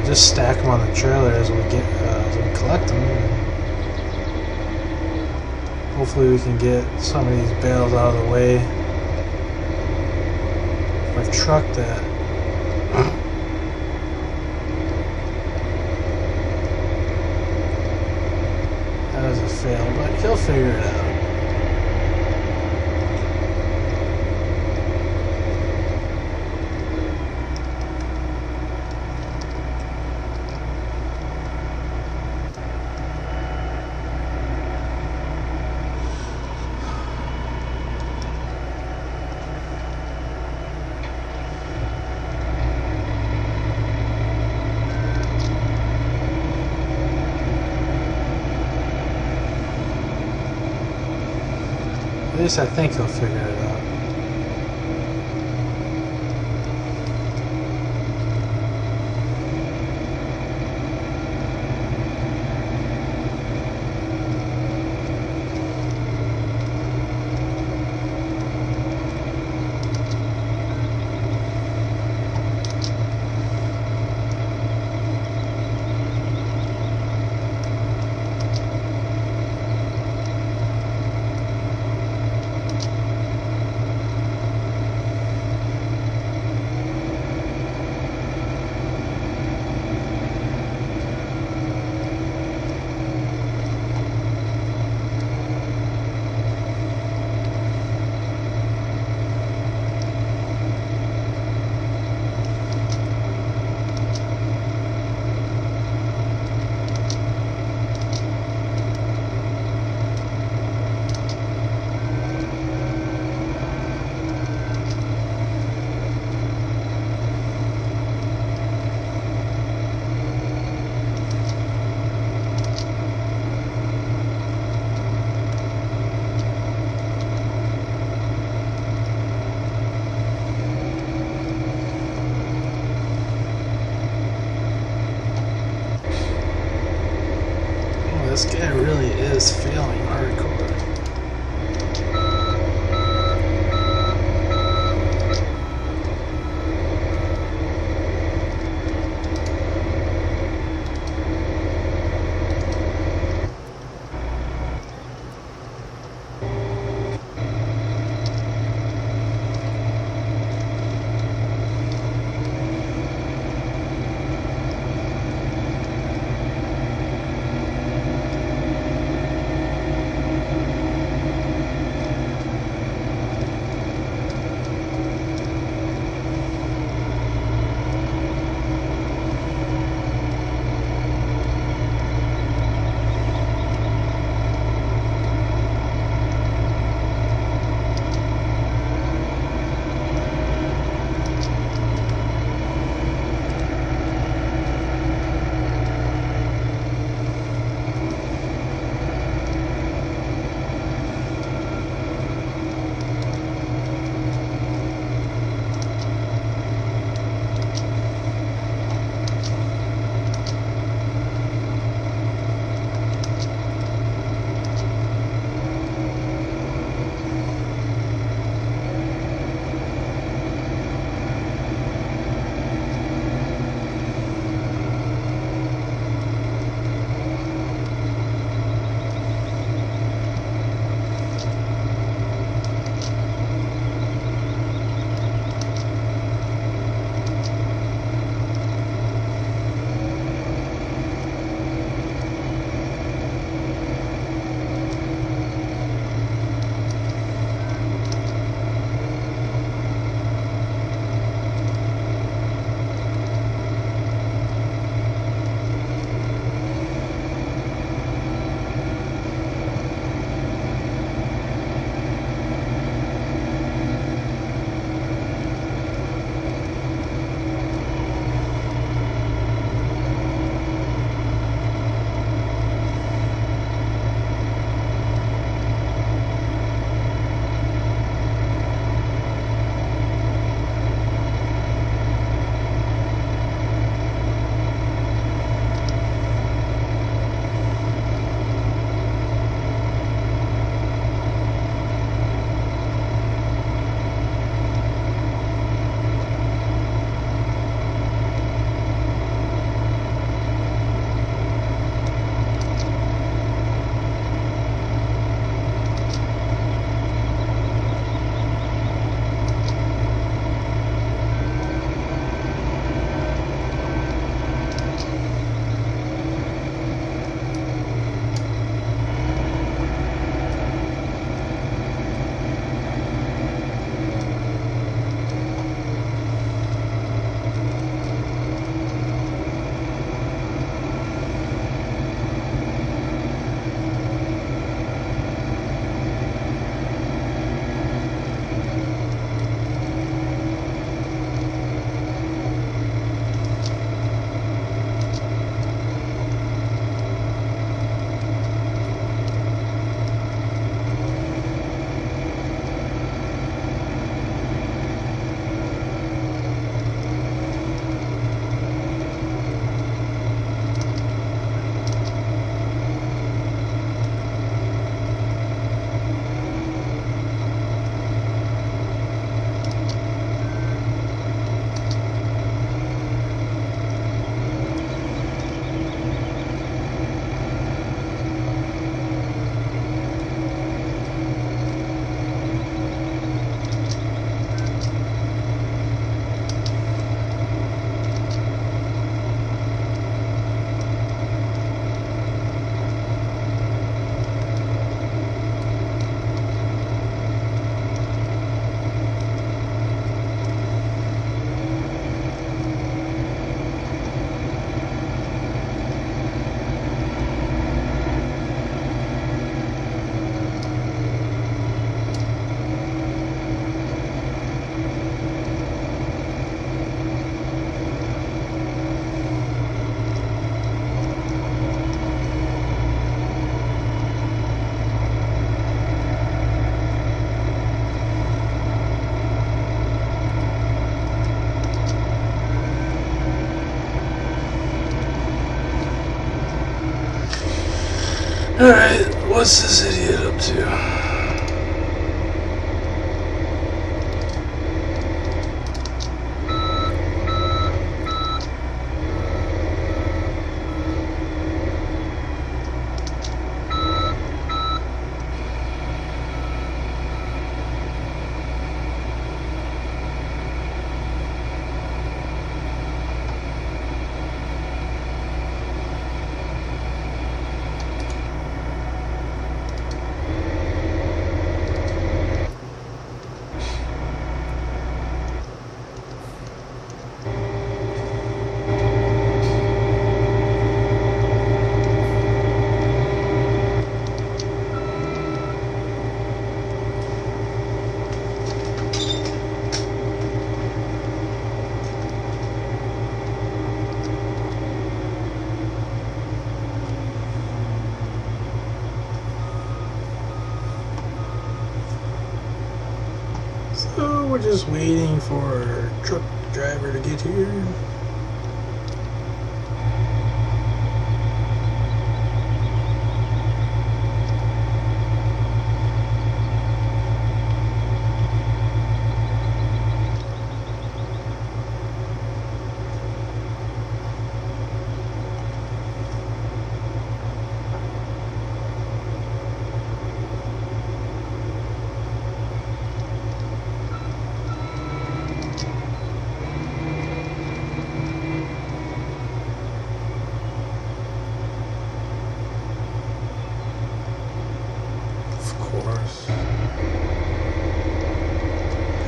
Just stack them on the trailer as we collect them. Hopefully we can get some of these bales out of the way. If I truck that. That was a fail, but he'll figure it out. At least I think he'll figure it out. What's this idiot up to? So we're just waiting for our truck driver to get here.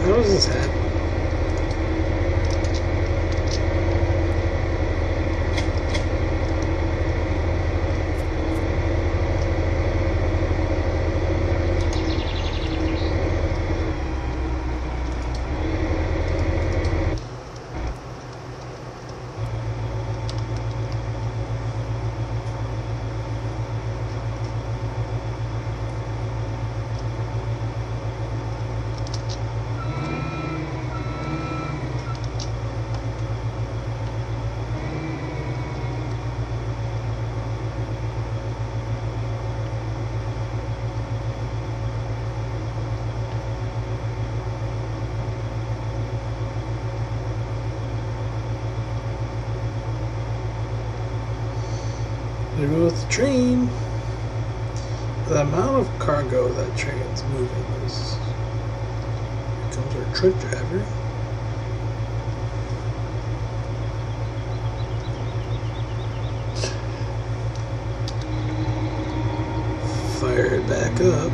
How does this happen? There goes the train. The amount of cargo that train's moving is. Here comes our truck driver. Fire it back up.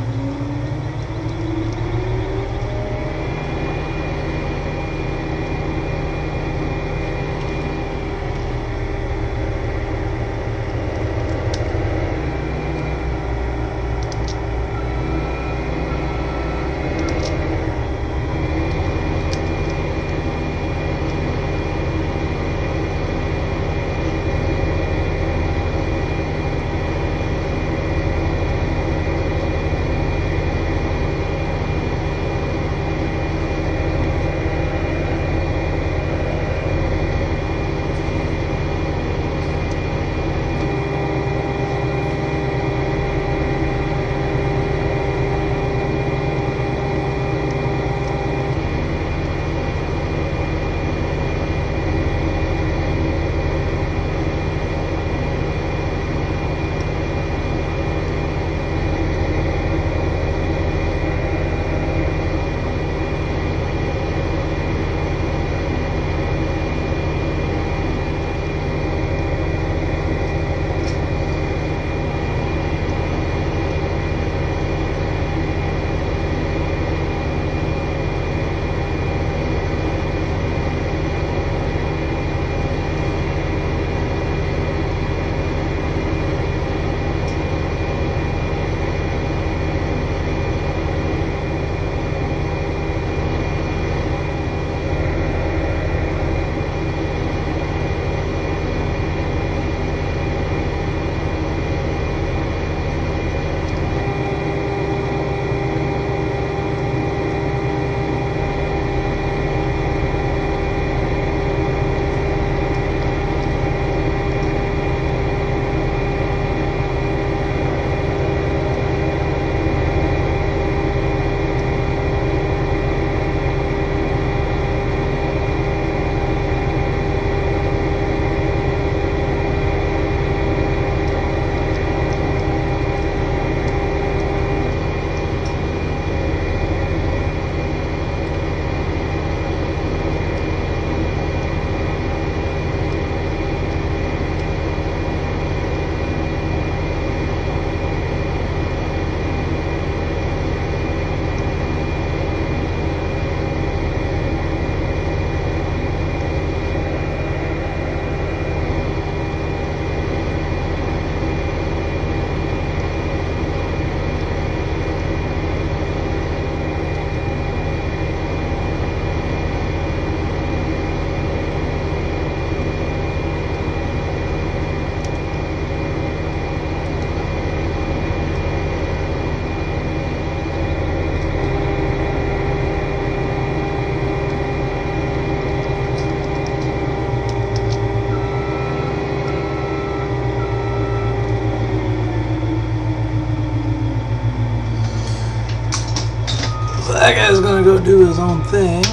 That guy's gonna go do his own thing.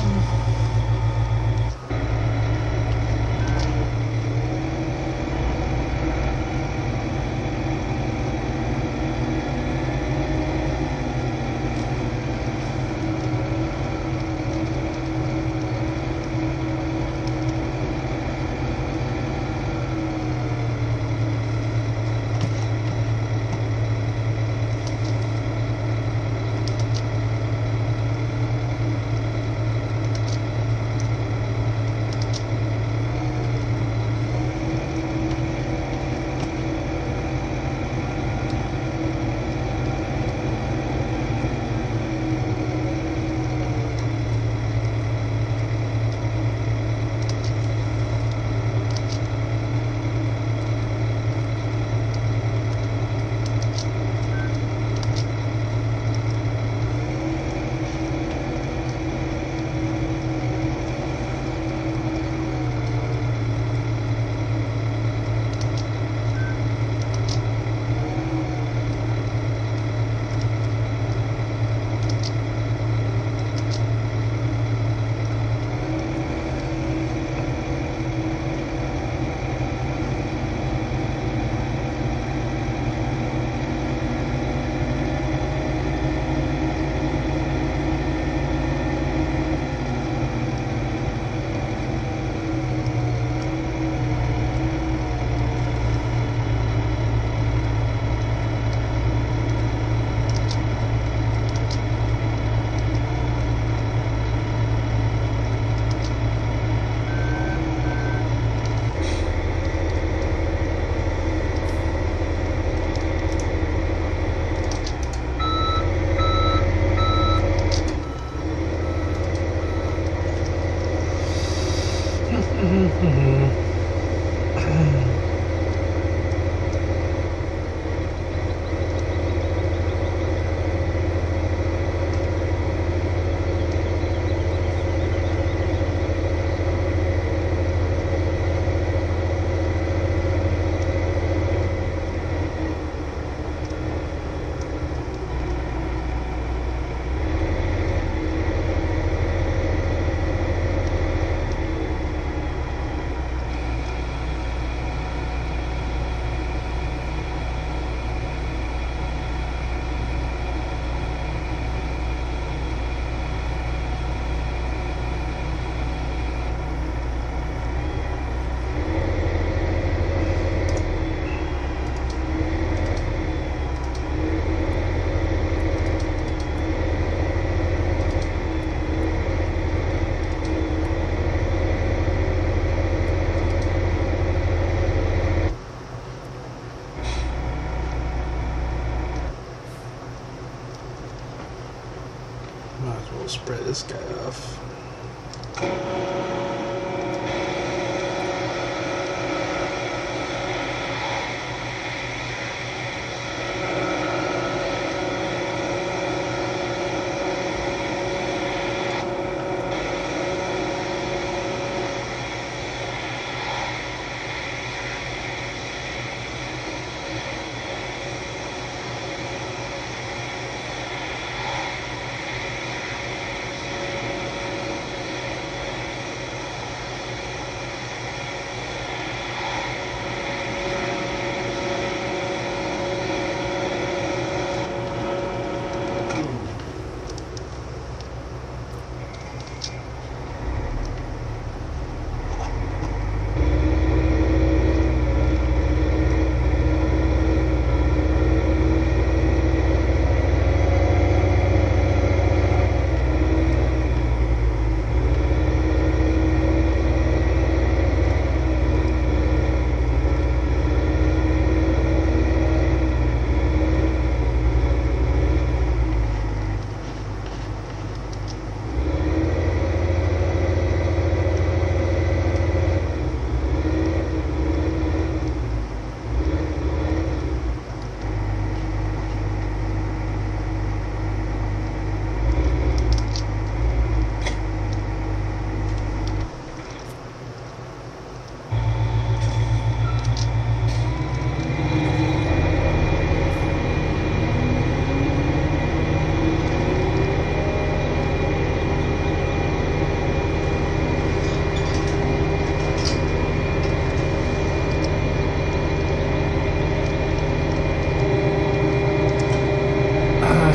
We'll spray this guy off.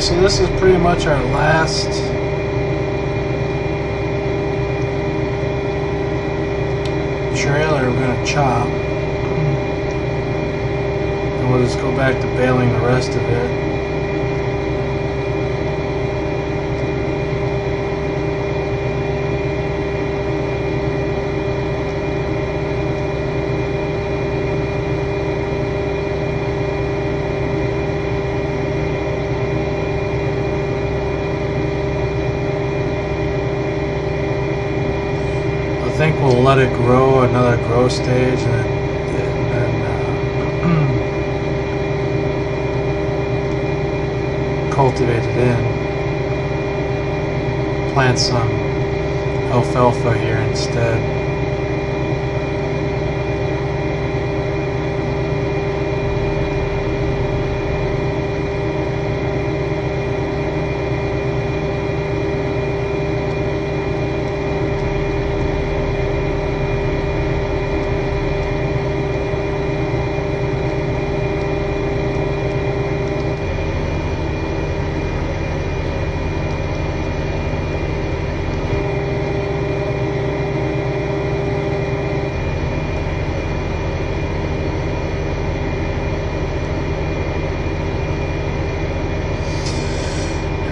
So this is pretty much our last trailer we're going to chop. And we'll just go back to baling the rest of it. I think we'll let it grow another grow stage and then cultivate it in. Plant some alfalfa here instead.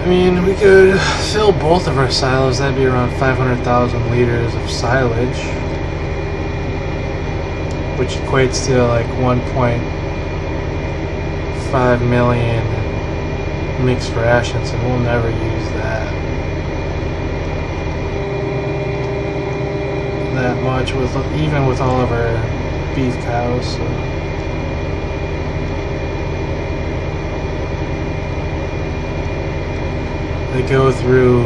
I mean, we could fill both of our silos. That'd be around 500,000 liters of silage, which equates to like 1.5 million mixed rations, and we'll never use that much with even with all of our beef cows. So. They go through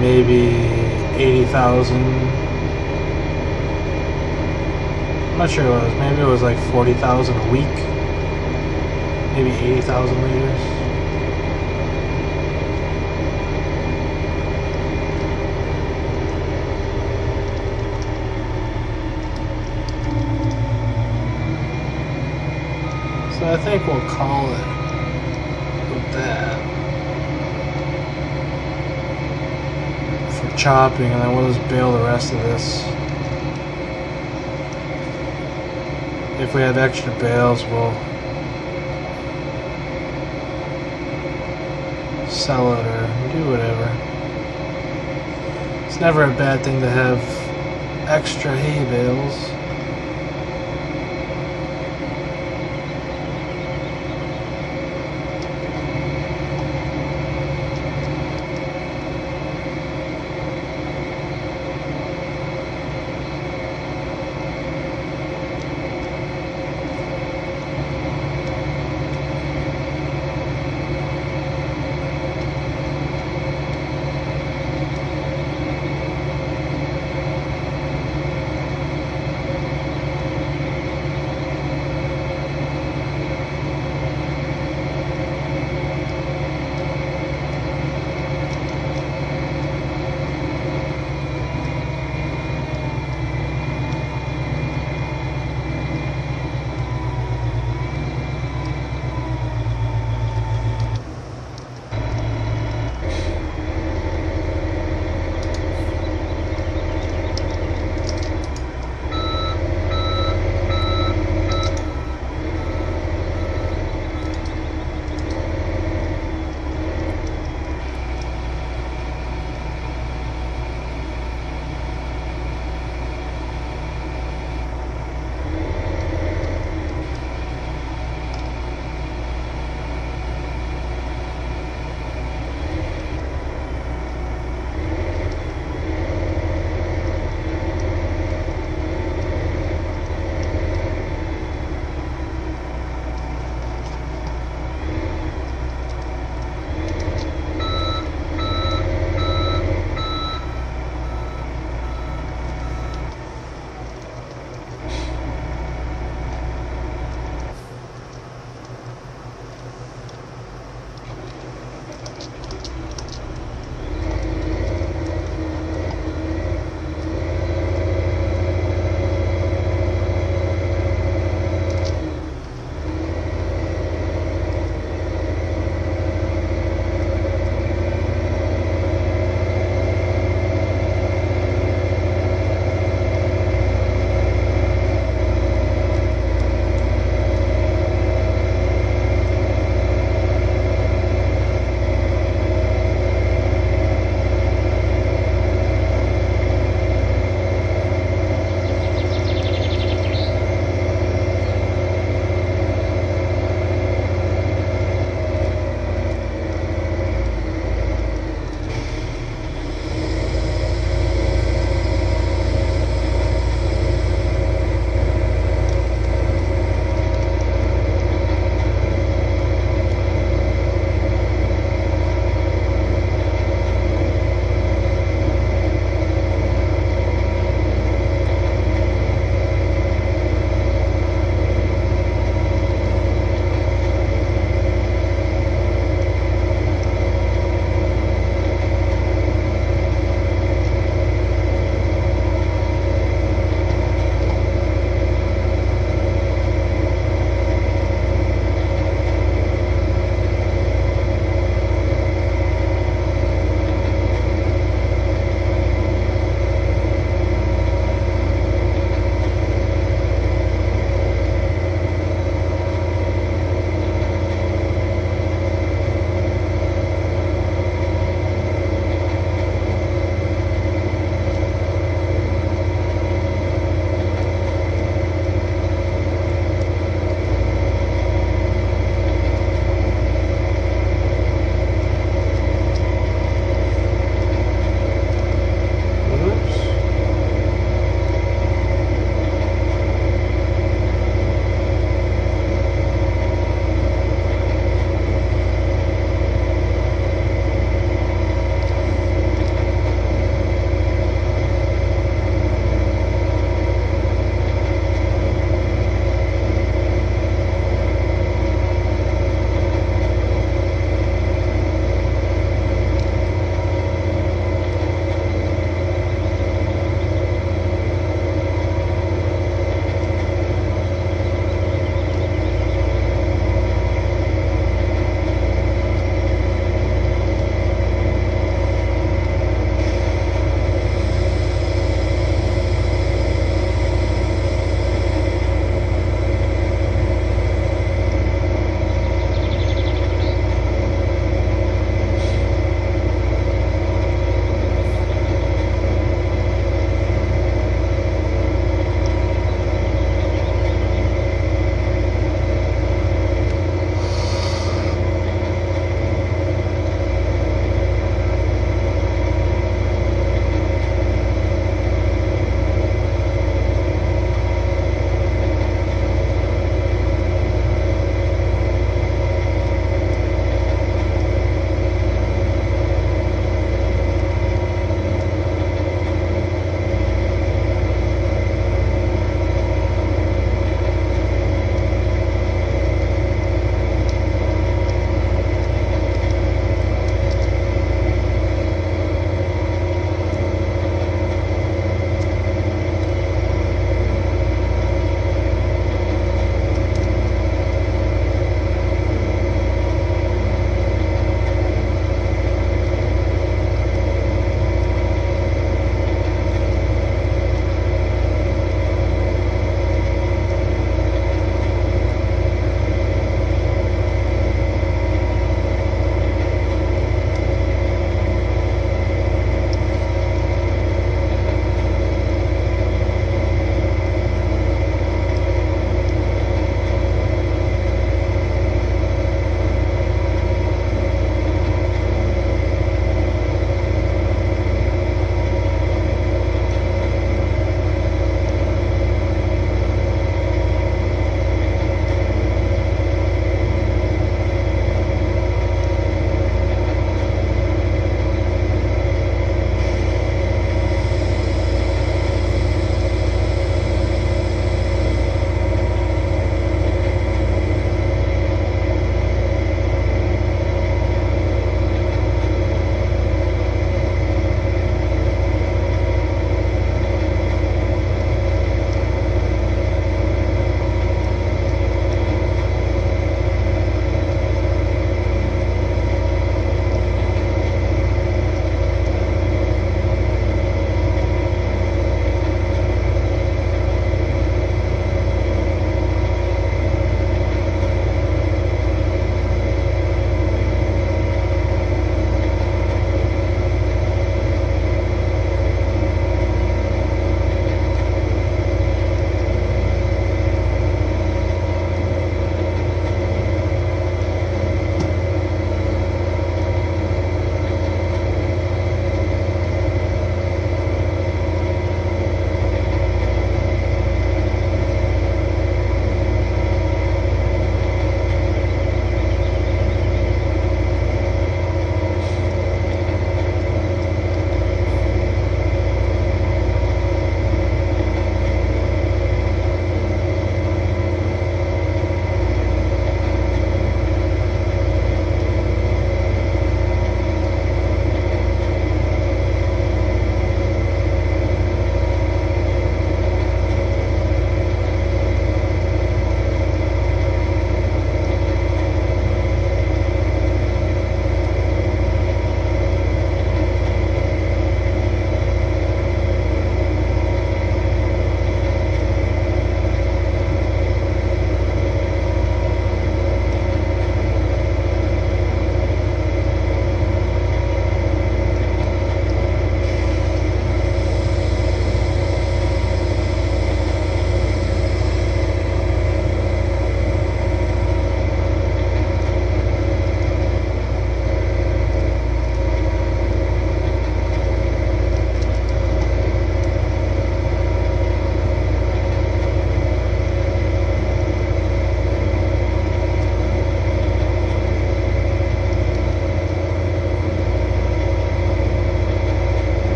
maybe 80,000. I'm not sure what it was. Maybe it was like 40,000 a week. Maybe 80,000 liters. So I think we'll call it with that. Chopping, and then we'll just bale the rest of this. If we have extra bales, we'll sell it or do whatever. It's never a bad thing to have extra hay bales.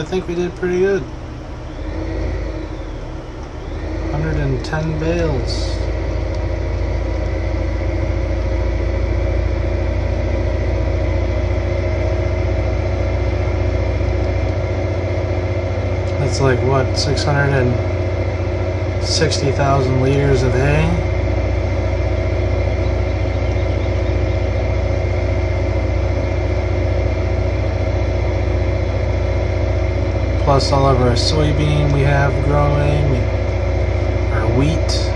think we did pretty good. 110 bales. That's like what, 660,000 liters of hay? Plus all of our soybean we have growing, our wheat.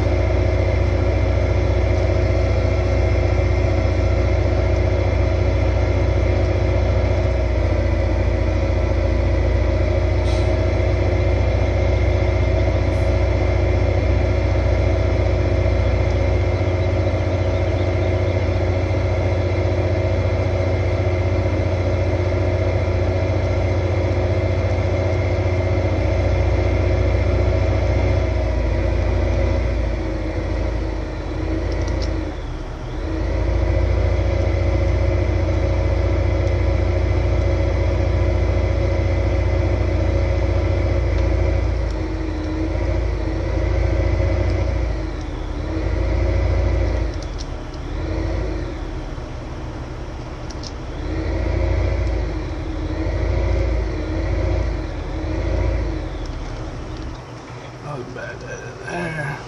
There.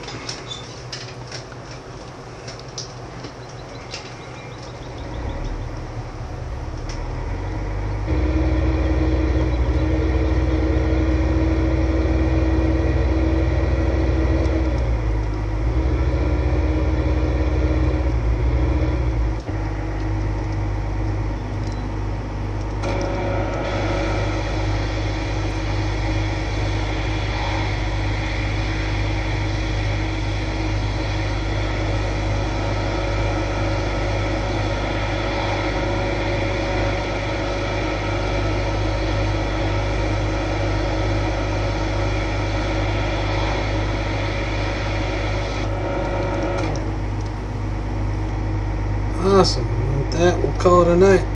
Awesome. With that, we'll call it a night.